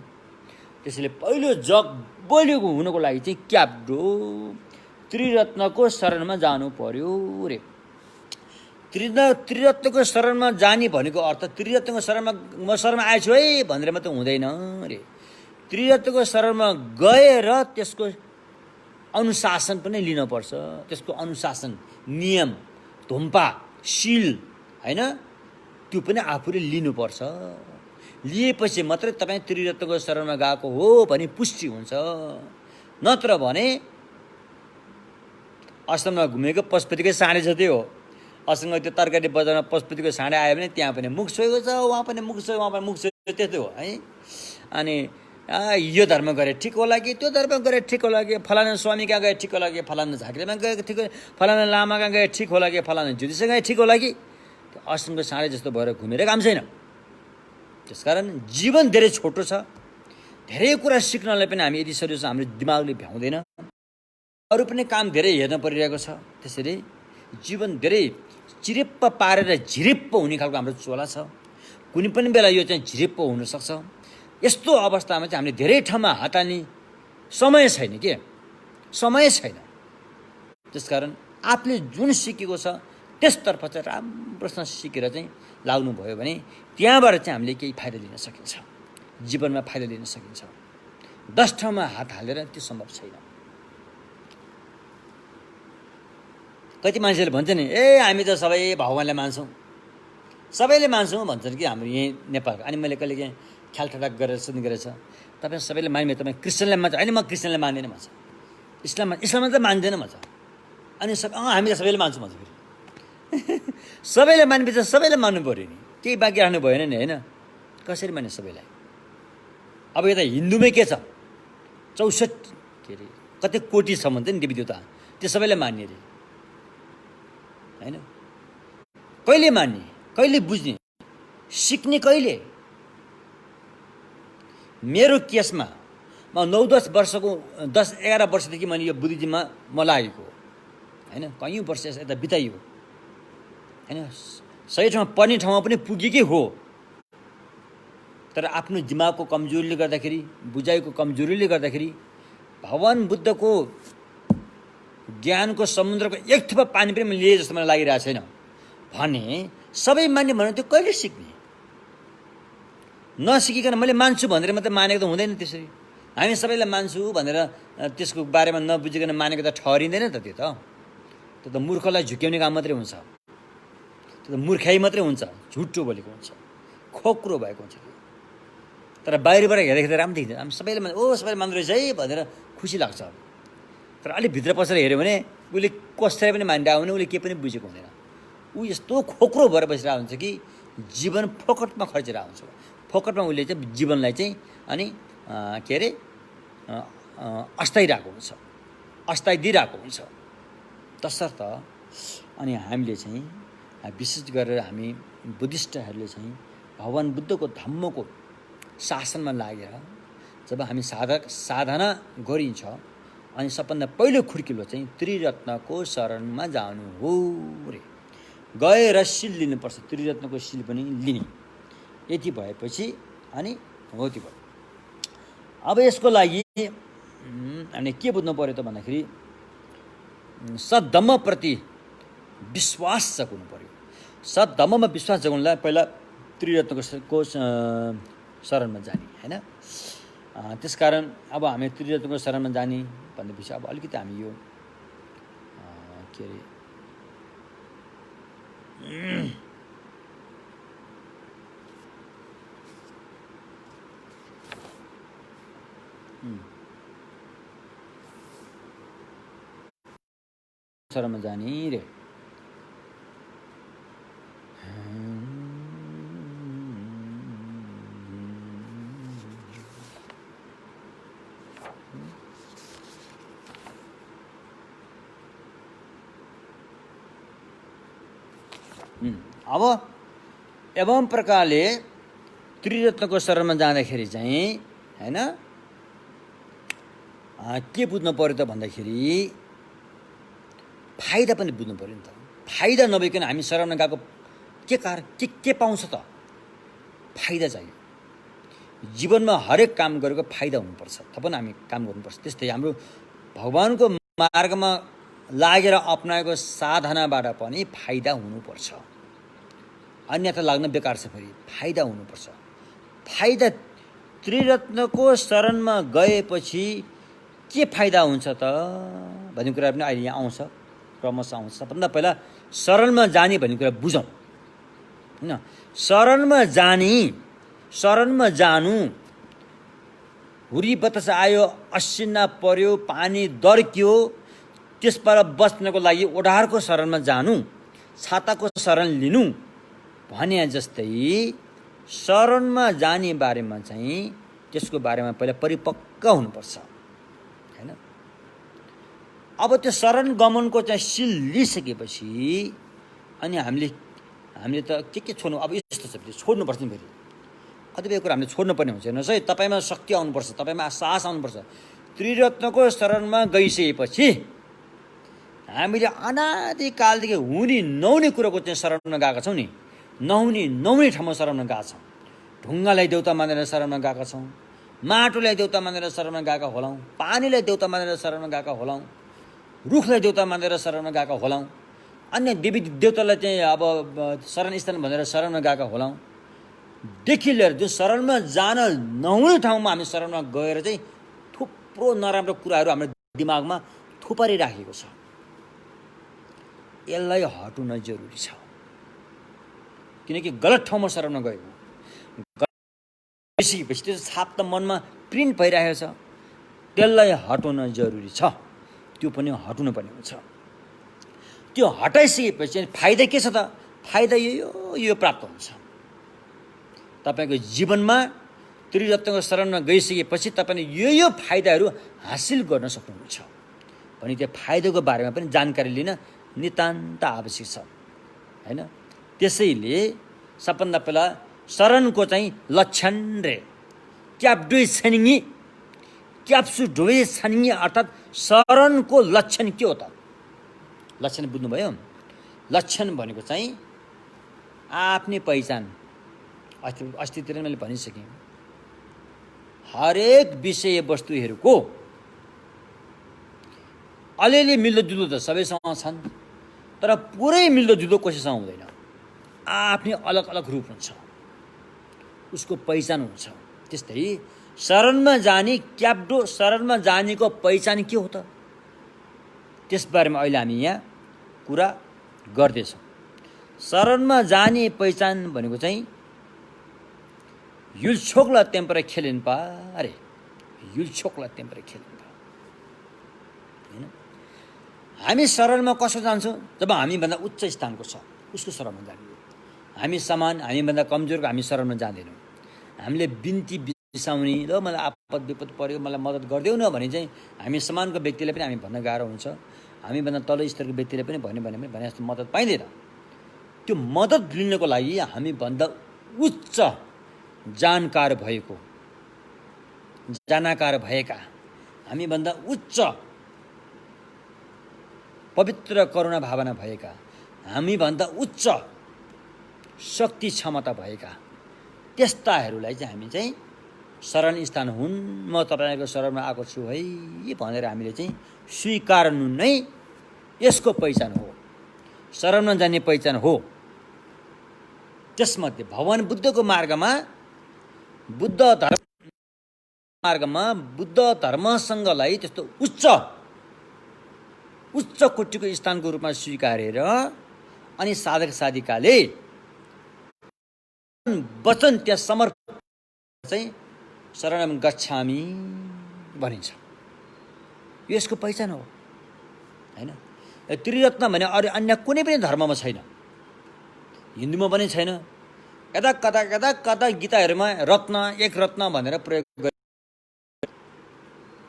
त्यसैले पहिलो जग बलियो हुनको लागि चाहिँ क्याब्डो त्रिरत्नको शरणमा जानु पर्यो रे। त्रिरत्नको शरणमा जाने भनेको अर्थ त्रिरत्नको म शरणमा आएछु है भनेर मात्रै हुँदैन रे। त्रिरत्नको शरणमा गएर त्यसको अनुशासन पनि लिनुपर्छ। त्यसको अनुशासन, नियम, धुम्पा, शील हैन, त्यो पनि आफूले लिनुपर्छ। लिएपछि मात्रै तपाईँ त्रिरत्नको शरणमा गएको हो भने पुष्टि हुन्छ। नत्र भने असममा घुमेको पशुपतिकै साँडे जस्तै हो। असँग त्यो तरकारी बजारमा पशुपतिको साँडे आयो भने त्यहाँ पनि मुख छोएको छ, उहाँ पनि मुख छोयो, उहाँ पनि मुख छोयो, त्यस्तो हो है। अनि यो धर्म गरे ठिक होला कि त्यो धर्म गरे ठिक होला कि, फलाना स्वामी कहाँ गए ठिक होला कि, फलाना झाँक्रीमा गए ठिक, फलाना लामा कहाँ गए ठिक होला कि, फलाना ज्योतिष गए ठिक होला कि, त्यो असमको साँडे जस्तो भएर घुमेर काम छैन। त्यसकारण जीवन धेरै छोटो छ, धेरै कुरा सिक्नलाई पनि हामी यति सजिलो छ हाम्रो दिमागले भ्याउँदैन, अरू पनि काम धेरै हेर्न परिरहेको छ। त्यसैले जीवन धेरै चिरिप्प पारेर झिरिप्प हुने खालको हाम्रो चोला छ। कुनै पनि बेला यो चाहिँ झिरिप्प हुनसक्छ। यस्तो अवस्थामा चाहिँ हामीले धेरै ठाउँमा हात हाल्ने समय छैन के, समय छैन। त्यसकारण आफूले जुन सिकेको छ त्यसतर्फ चाहिँ राम्रोसँग सिकेर चाहिँ लाग्नुभयो भने त्यहाँबाट चाहिँ हामीले केही फाइदा लिन सकिन्छ, जीवनमा फाइदा लिन सकिन्छ। 10 ठाउँमा हात हालेर त्यो सम्भव छैन। कति मान्छेले भन्छ नि, हामी त सबै भगवान्लाई मान्छौँ, सबैले मान्छौँ भन्छन् कि हाम्रो यहीँ नेपालको। अनि मैले कहिले काहीँ ख्यालठटाक गरेर सुन्ने गरेछ, तपाईँ सबैले मान्ने, तपाईँ क्रिस्चियनलाई मान्छ, होइन म क्रिस्चियनलाई मान्दैन भन्छ, इस्लाममा त मान्दैन भन्छ। अनि हामी त सबैले मान्छौँ भन्छ। फेरि सबैले मानेपछि सबैले मान्नु पऱ्यो नि, केही बाँकी राख्नु भएन नि, होइन? कसरी मान्ने सबैलाई? अब यता हिन्दूमै के छ, 64 के अरे कति कोटी छ भन्छ नि देवी देवता, त्यो सबैलाई मान्ने अरे होइन? कहिले मान्ने, कहिले बुझ्ने, सिक्ने कहिले? मेरो केसमा म 9-10 वर्षको 10-11 वर्षदेखि मैले यो बुद्धिज्ममा म लागेको होइन, कयौँ वर्ष यता बिताइयो होइन, सही ठाउँमा पर्ने ठाउँमा पनि पुगेकै हो। तर आफ्नो दिमागको कमजोरीले गर्दाखेरि, बुझाइको कमजोरीले गर्दाखेरि भगवान बुद्धको ज्ञानको समुद्रको एक थोपा पानी पनि मैले लिए जस्तो मलाई लागिरहेको छैन भने सबै मान्ने भने त्यो कहिले सिक्ने? नसिकिकन मैले मान्छु भनेर मात्रै मानेको त हुँदैन। त्यसरी हामी सबैलाई मान्छु भनेर त्यसको बारेमा नबुझिकन मानेको त ठहरिँदैन त। त्यो त मूर्खलाई झुक्याउने काम मात्रै हुन्छ, त्यो त मूर्खाइ मात्रै हुन्छ, झुटो बोलेको हुन्छ, खोक्रो भएको हुन्छ त्यो। तर बाहिरबाट हेर्दाखेरि राम्रो देखिन्छ, हामी सबैले सबैले मान्दो रहेछ है भनेर खुसी लाग्छ। तर अलिक भित्र पसेर हेऱ्यो भने उसले कसैलाई पनि मानिरहेको भने उसले केही पनि बुझेको हुँदैन। ऊ यस्तो खोक्रो भएर बसिरहेको हुन्छ कि जीवन फोकटमा खर्चिरहेको हुन्छ। फोकटमा उसले चाहिँ जीवनलाई चाहिँ अनि के अरे अस्ताइ दिइरहेको हुन्छ। तसर्थ अनि हामीले चाहिँ विशेष गरेर हामी बुद्धिस्टहरूले चाहिँ भगवान बुद्धको धम्मको शासनमा लागेर जब हामी साधना गरिन्छ अनि सबभन्दा पहिलो खुड्किलो चाहिँ त्रिरत्नको शरणमा जानु हो रे। गएर सिल लिनुपर्छ, त्रिरत्नको सिल पनि लिने। यति भएपछि अनि हो त्यो भयो। अब यसको लागि हामीले के बुझ्नु पर्यो त भन्दाखेरि सद्धम्मप्रति विश्वास जगाउनु पर्यो। सद्धम्ममा विश्वास जगाउनुलाई पहिला त्रिरत्नको शरणमा जाने होइन। त्यसकारण अब हामी त्रिरत्नको शरणमा जाने भनेपछि अब अलिकति हामी यो के अरे शरणमा जाने रे। अब एवं प्रकारले त्रिरत्नको शरणमा जाँदाखेरि चाहिँ होइन के बुझ्नु पर्यो त भन्दाखेरि फाइदा पनि बुझ्नु पर्यो नि त। फाइदा नभइकन हामी शरणमा गएको के पाउँछ त? फाइदा चाहियो। जीवनमा हरेक काम गरेको फाइदा हुनुपर्छ, तब पनि हामी काम गर्नुपर्छ। त्यस्तै हाम्रो भगवानको मार्गमा लागेर अपनाएको साधनाबाट पनि फाइदा हुनुपर्छ, अन्यथा लाग्न बेकार छ। फेरि फाइदा हुनुपर्छ। फाइदा त्रिरत्नको शरणमा गएपछि के फाइदा हुन्छ त भन्ने कुरा पनि अहिले यहाँ आउँछ, क्रमशः आउँछ। सबभन्दा पहिला शरणमा जाने भन्ने कुरा बुझौँ होइन। शरणमा जानु हुरी बतास आयो, असिना पर्यो, पानी दर्क्यो, त्यसबाट बच्नको लागि ओढारको शरणमा जानु, छाताको शरण लिनु भने जस्तै शरणमा जाने बारेमा चाहिँ त्यसको बारेमा पहिला परिपक्व हुनुपर्छ होइन। अब त्यो शरण गमनको चाहिँ सिल लिइसकेपछि अनि हामीले त के छोड्नु, अब यस्तो छ छोड्नुपर्छ नि। फेरि कतिपय कुरा हामीले छोड्नुपर्ने हुन्छ। हेर्नुहोस् है, तपाईँमा शक्ति आउनुपर्छ, तपाईँमा साहस आउनुपर्छ। त्रिरत्नको शरणमा गइसकेपछि हामीले अनादिकालदेखि हुने नहुने कुरोको चाहिँ शरणमा गएका छौँ नि। नहुने ठाउँमा शरणमा गएका छौँ। ढुङ्गालाई देउता मानेर शरणमा गएका छौँ, माटोलाई देउता मानेर शरणमा गएका होलाौँ, पानीलाई देउता मानेर शरणमा गएका होलाौँ, रुखलाई देउता मानेर शरणमा गएका होलाौँ, अन्य देवी देउतालाई चाहिँ अब शरणस्थान भनेर शरणमा गएका होलाौँ। देखि लिएर जुन शरणमा जान नहुने ठाउँमा हामी शरणमा गएर चाहिँ थुप्रो नराम्रो कुराहरू हाम्रो दिमागमा थुपारिराखेको छ। यसलाई हटाउन जरुरी छ, किनकि गलत ठाउँमा शरणमा गएको बेसी त्यो छाप त मनमा प्रिन्ट भइरहेको छ। त्यसलाई हटाउन जरुरी छ, त्यो पनि हटाउनु पर्ने हुन्छ। त्यो हटाइसकेपछि फाइदा के छ त? फाइदा यो प्राप्त हुन्छ। तपाईँको जीवनमा त्रिरत्नको शरणमा गइसकेपछि तपाईँले यो फाइदाहरू हासिल गर्न सक्नुहुन्छ भने त्यो फाइदाको बारेमा पनि जानकारी लिन नितान्त आवश्यक छ हैन। त्यसैले सबभन्दा पहिला शरणको चाहिँ लक्षण रे क्याप्डोइ छनिङी क्याप्सु ढोइ छनिङी अर्थात् शरणको लक्षण के हो त? लक्षण बुझ्नुभयो? लक्षण भनेको चाहिँ आफ्नै पहिचान। अस्तितिर मैले भनिसकेँ, हरेक विषयवस्तुहरूको अलिअलि मिल्दोजुल्दो त सबैसँग छन्, तर पुरै मिल्दोजुल्दो कसैसँग हुँदैन। आफ्नै अलग अलग रूप हुन्छ, उसको पहिचान हुन्छ। त्यस्तै शरणमा जाने क्याप्डो शरणमा जानेको पहिचान के हो त? त्यसबारेमा अहिले हामी यहाँ कुरा गर्दैछौँ। शरणमा जाने पहिचान भनेको चाहिँ युलछोक्ला टेम्परे खेलिन् पा अरे युलछोक्ला टेम्परे खेलिन् पा हैन। हामी शरणमा कसो जान्छौँ? जब हामीभन्दा उच्च स्थानको छ उसको शरणमा जाने। हामी समान, हामीभन्दा कमजोरको हामी शरणमा जाँदैनौँ। हामीले बिन्ती बिसाउने, ल मलाई आपद विपद पर्यो मलाई मद्दत गरिदेऊ न भने चाहिँ हामी समानको व्यक्तिलाई पनि हामी भन्न गाह्रो हुन्छ। हामीभन्दा तल स्तरको व्यक्तिले पनि भने जस्तो मद्दत पाइँदैन। त्यो मद्दत लिनको लागि हामीभन्दा उच्च जानकार भएको, जानकार भएका, हामीभन्दा उच्च पवित्र करुणा भावना भएका, हामीभन्दा उच्च शक्ति क्षमता भएका त्यस्ताहरूलाई चाहिँ हामी चाहिँ शरण स्थान हुन्, म तपाईँको शरणमा आएको छु है भनेर हामीले चाहिँ स्वीकार्नु नै यसको पहिचान हो, शरणमा जाने पहिचान हो। त्यसमध्ये भगवान बुद्धको मार्गमा बुद्ध धर्मसँगलाई त्यस्तो उच्च कोटिको स्थानको रूपमा स्वीकारेर अनि साधक साधिकाले वचन त्यहाँ समर्पण चाहिँ शरणम गच्छामि भनिन्छ। यसको पहिचान हो हैन। त्रिरत्न भने अरू अन्य कुनै पनि धर्ममा छैन, हिन्दूमा पनि छैन। कता कता कता कता गीताहरूमा रत्न एक रत्न भनेर प्रयोग गरे।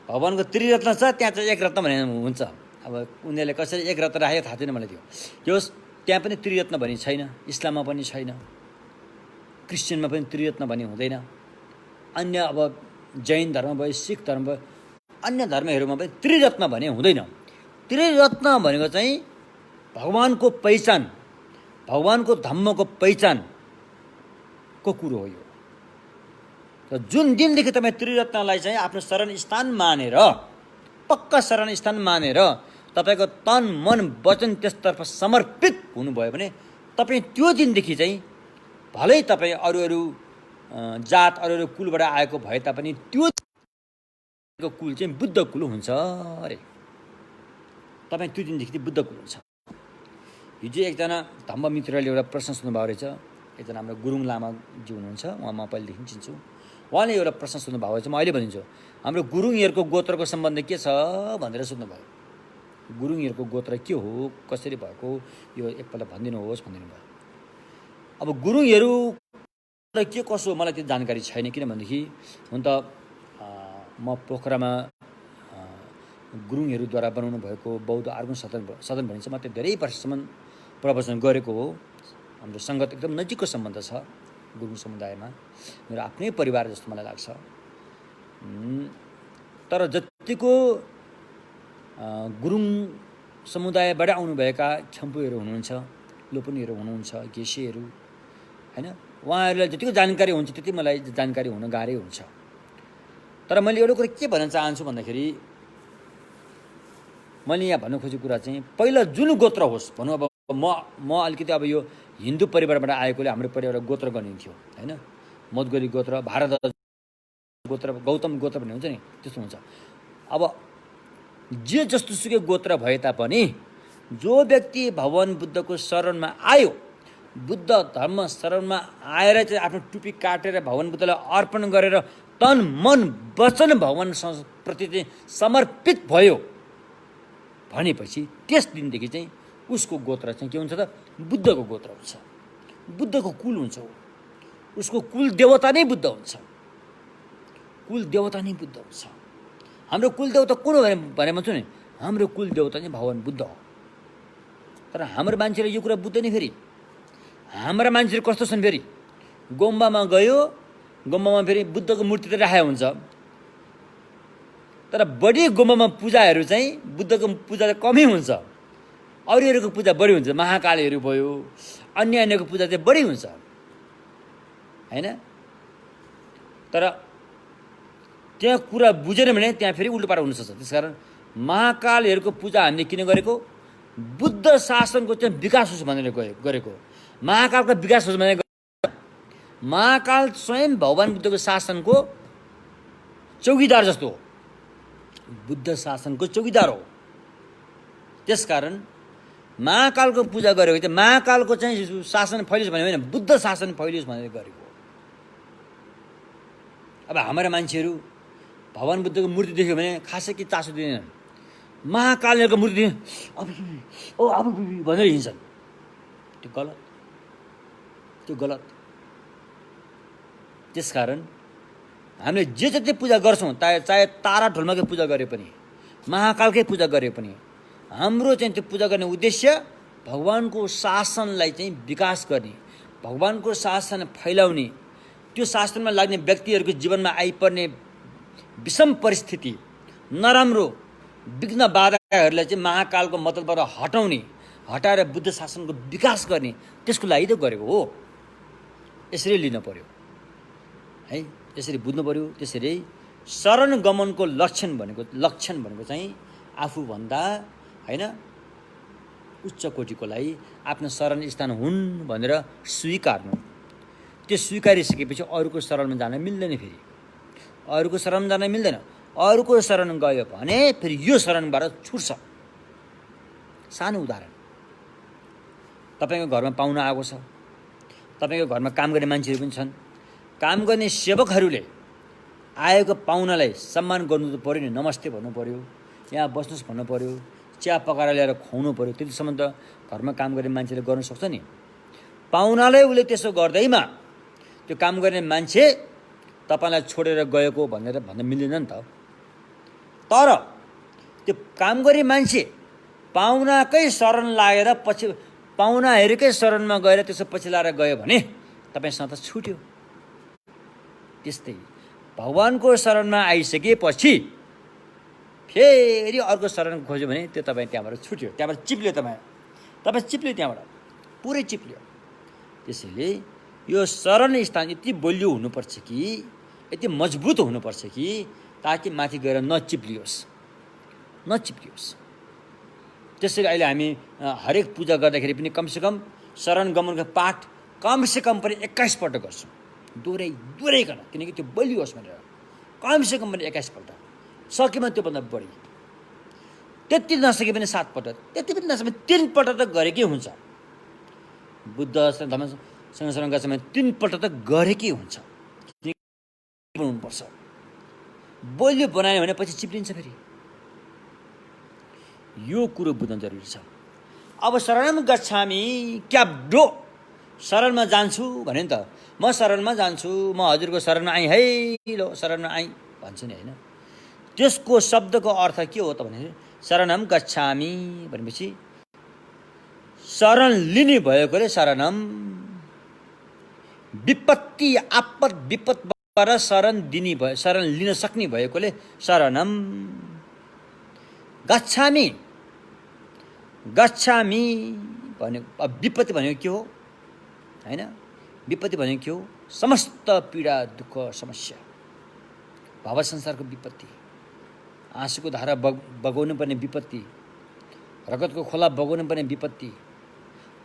भगवानको त्रिरत्न छ, त्यहाँ चाहिँ एक रत्न भने हुन्छ। अब उनीहरूले कसरी एक रत्न राखेको थाहा छैन मलाई। त्यो त्यहाँ पनि त्रिरत्न भनी छैन, इस्लाममा पनि छैन, क्रिस्चियनमा पनि त्रिरत्न भनी हुँदैन। अन्य अब जैन धर्म भयो, सिख धर्म भयो, अन्य धर्महरूमा पनि त्रिरत्न भने हुँदैन। त्रिरत्न भनेको चाहिँ भगवानको पहिचान, भगवानको धम्मको पहिचानको कुरो हो यो। र जुन दिनदेखि तपाईँ त्रिरत्नलाई चाहिँ आफ्नो शरण स्थान मानेर, पक्का शरण स्थान मानेर तपाईँको तन मन वचन त्यसतर्फ समर्पित हुनुभयो भने तपाईँ त्यो दिनदेखि चाहिँ भलै तपाईँ अरू जात अरू कुलबाट आएको भए तापनि त्यो कुल चाहिँ बुद्ध कुल हुन्छ अरे। तपाईँ त्यो दिनदेखि चाहिँ बुद्ध कुल हुन्छ। हिजो एकजना धम्म मित्रले एउटा प्रश्न सोध्नुभएको रहेछ। एकजना हाम्रो गुरुङ लामाजी हुनुहुन्छ, उहाँ म पहिलेदेखि चिन्छु। उहाँले एउटा प्रश्न सोध्नुभएको रहेछ, म अहिले भनिदिन्छु। हाम्रो गुरुङहरूको गोत्रको सम्बन्ध के छ भनेर सोध्नुभयो। गुरुङहरूको गोत्र के हो, कसरी भएको, यो एकपल्ट भनिदिनुहोस् भनिदिनु भयो। अब गुरुङहरू के कसो मलाई त्यो जानकारी छैन, किनभनेदेखि हुन त म पोखरामा गुरुङहरूद्वारा बनाउनु भएको बौद्ध आर्गुन सदन भनिन्छ, म त्यो धेरै वर्षसम्म प्रवचन गरेको हो। हाम्रो सङ्गत एकदम नजिकको सम्बन्ध छ गुरुङ समुदायमा, मेरो आफ्नै परिवार जस्तो मलाई लाग्छ। तर जतिको गुरुङ समुदायबाट आउनुभएका खेम्पुहरू हुनुहुन्छ, लोपुनीहरू हुनुहुन्छ, घेसेहरू हैन, उहाँहरूलाई जतिको जानकारी हुन्छ त्यति मलाई जानकारी हुन गाह्रै हुन्छ। तर मैले एउटा कुरा के भन्न चाहन्छु भन्दाखेरि, मैले यहाँ भन्नु खोजेको कुरा चाहिँ पहिला जुन गोत्र होस् भनौँ, अब म अलिकति अब यो हिन्दू परिवारबाट आएकोले हाम्रो परिवार गोत्र गनिन्थ्यो हैन। मदगरी गोत्र, भारत गोत्र, गौतम गोत्र भन्ने हुन्छ नि, त्यस्तो हुन्छ। अब जे जस्तो सुकै गोत्र भए तापनि जो व्यक्ति भगवान बुद्धको शरणमा आयो, बुद्ध धर्म शरणमा आएर चाहिँ आफ्नो टुपी काटेर भगवान बुद्धलाई अर्पण गरेर तन मन वचन भगवान प्रति चाहिँ समर्पित भयो भनेपछि त्यस दिनदेखि चाहिँ उसको गोत्र चाहिँ के हुन्छ त? बुद्धको गोत्र हुन्छ, बुद्धको कुल हुन्छ। उसको कुल देवता नै बुद्ध हुन्छ। कुल देवता नै बुद्ध हुन्छ। हाम्रो कुल देवता कुन हो भने भन्छु नि, हाम्रो कुल देवता नै भगवान बुद्ध हो। तर हाम्रो मान्छेले यो कुरा बुझ्दैन। फेरि हाम्रा मान्छेहरू कस्तो छन्, फेरि गुम्बामा गयो, गुम्बामा फेरि बुद्धको मूर्ति त राखेको हुन्छ, तर बढी गुम्बामा पूजाहरू चाहिँ बुद्धको पूजा त कमै हुन्छ, अरूहरूको पूजा बढी हुन्छ। महाकालीहरू भयो, अन्य अन्यको पूजा चाहिँ बढी हुन्छ हैन। तर त्यहाँ कुरा बुझेन भने त्यहाँ फेरि उल्टोपाल्टा हुनसक्छ। त्यसकारण महाकालहरूको पूजा हामीले किन गरेको? बुद्ध शासनको चाहिँ विकास होस् भनेर गरेको। महाकालको विकास होस् भनेर महाकाल स्वयं भगवान बुद्धको शासनको चौकीदार जस्तो हो, बुद्ध शासनको चौकीदार हो। त्यसकारण महाकालको पूजा गरेको चाहिँ महाकालको चाहिँ शासन फैलियोस् भने होइन, बुद्ध शासन फैलियोस् भनेर गरेको। अब हाम्रा मान्छेहरू भगवान बुद्धको मूर्ति देख्यो भने खासै के चासो दिँदैनन्। महाकालहरूको मूर्ति अब भनेर हिँड्छन्। त्यो गलत, त्यो गलत। त्यसकारण हामीले जे जति पूजा गर्छौँ, चाहे तारा ढोलमाकै पूजा गरे पनि, महाकालकै पूजा गरे पनि, हाम्रो चाहिँ त्यो पूजा गर्ने उद्देश्य भगवानको शासनलाई चाहिँ विकास गर्ने, भगवानको शासन फैलाउने, त्यो शासनमा लाग्ने व्यक्तिहरूको जीवनमा आइपर्ने विषम परिस्थिति, नराम्रो विघ्न बाधाहरूलाई चाहिँ महाकालको मतलबबाट हटाएर बुद्ध शासनको विकास गर्ने, त्यसको लागि त गरेको हो। यसरी लिन पर्यो है, यसरी बुझ्नु पर्यो। त्यसरी शरण गमनको लक्षण भनेको चाहिँ आफूभन्दा हैन उच्च कोटिकोलाई आफ्नो शरण स्थान हुन् भनेर स्वीकार्नु। त्यो स्वीकारिसकेपछि अरूको शरणमा जान मिल्दैन। फेरि अरूको शरणमा जान मिल्दैन। अरूको शरण गयो भने फेरि यो शरणबाट छुट्छ। सानो उदाहरण, तपाईँको घरमा पाहुना आएको छ, तपाईँको घरमा काम गर्ने मान्छेहरू पनि छन्। काम गर्ने सेवकहरूले आएको पाहुनालाई सम्मान गर्नु त पऱ्यो नि, नमस्ते भन्नु पऱ्यो, यहाँ बस्नुहोस् भन्नु पऱ्यो, चिया पकाएर ल्याएर खुवाउनु पऱ्यो। त्यतिसम्म त घरमा काम गर्ने मान्छेले गर्न सक्छ नि। पाहुनाले उसले त्यसो गर्दैमा त्यो काम गर्ने मान्छे तपाईँलाई छोडेर गएको भनेर भन्न मिल्दैन नि त। तर त्यो काम गर्ने मान्छे पाहुनाकै शरण लागेर पछि पाहुनाहरूकै शरणमा गएर त्यसो पछि लाएर गयो भने तपाईँसँग त छुट्यो। त्यस्तै भगवानको शरणमा आइसकेपछि फेरि अर्को शरण खोज्यो भने त्यो तपाईँ त्यहाँबाट छुट्यो, त्यहाँबाट चिप्ल्यो, तपाईँ चिप्ल्यो, त्यहाँबाट पुरै चिप्ल्यो। त्यसैले यो शरण स्थान यति बलियो हुनुपर्छ कि, यति मजबुत हुनुपर्छ कि ताकि माथि गएर नचिप्लियोस्। त्यसैले अहिले हामी हरेक पूजा गर्दाखेरि पनि कमसेकम शरण गमनको पाठ कमसेकम पनि 21 पल्ट गर्छौँ, दोहोऱ्याइकन, किनकि त्यो बलियोस् भनेर। कमसेकम पनि 21 पल्ट, सकेमा त्योभन्दा बढी। त्यति नसके पनि 7 पल्ट, त्यति पनि नसके पनि 3 पल्ट त गरेकै हुन्छ। बुद्ध धर्मसँग शरण गर्छ भने 3 पल्ट त गरेकै हुन्छ। हुनुपर्छ, बलियो बनायो भने पछि चिप्लिन्छ। फेरि यो कुरो बुझ्न जरुरी छ। अब शरणम गच्छामि क्याब्डो, शरणमा जान्छु भने नि त, म शरणमा जान्छु, म हजुरको शरणमा आएँ है, लो शरणमा आएँ भन्छु नि होइन। त्यसको शब्दको अर्थ के हो त भने शरणम गच्छामि भनेपछि शरण लिने भएकोले शरणम, विपत्ति आपद विपदबाट शरण लिन सक्ने भएकोले शरणम। गच्छामि भनेको विपत्ति भनेको के हो हैन? विपत्ति भनेको के हो? समस्त पीडा दुःख समस्या, भाव संसारको विपत्ति, आँसुको धारा बगाउनु पर्ने विपत्ति, रगतको खोला बगाउनु पर्ने विपत्ति,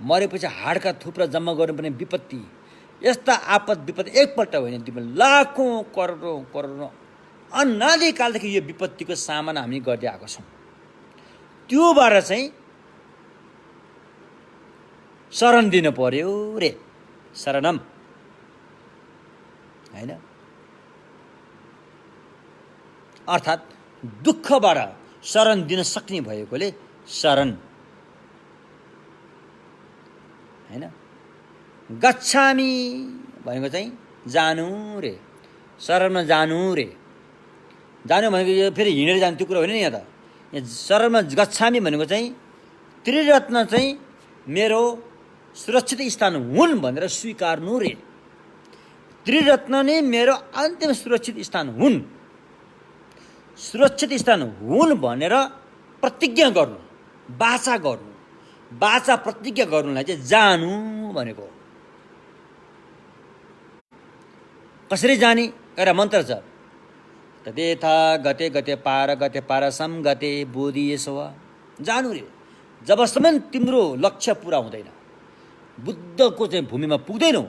मरेपछि हाडका थुप्रा जम्मा गर्नुपर्ने विपत्ति, यस्ता आपद विपत्ति एकपल्ट होइन, लाखौँ करोडौँ अनादिकालदेखि यो विपत्तिको सामना हामी गर्दै आएको छौँ। त्योबाट चाहिँ शरण दिनु पर्यो रे, शरणम हैन? अर्थात् दुःखबाट शरण दिन सक्ने भएकोले शरण हैन? गच्छामि भनेको चाहिँ जानु रे, शरणमा जानु रे। जानु भनेको यो फेरि हिँडेर जानु त्यो कुरा होइन नि। यहाँ त यहाँ शरणमा गच्छामी भनेको चाहिँ त्रिरत्न चाहिँ मेरो सुरक्षित स्थान हुन् भनेर स्वीकार्नु रे। त्रिरत्न नै मेरो अन्तिम सुरक्षित स्थान हुन्, सुरक्षित स्थान हुन् भनेर प्रतिज्ञा गर्नु, वाचा गर्नु। वाचा प्रतिज्ञा गर्नुलाई चाहिँ जानु भनेको। कसरी जाने एउटा मन्त्र छ, तदेथा गते गते पारसम गते बोधि यसो। जानु रे, जबसम्म तिम्रो लक्ष्य पुरा हुँदैन, बुद्धको चाहिँ भूमिमा पुग्दैनौ,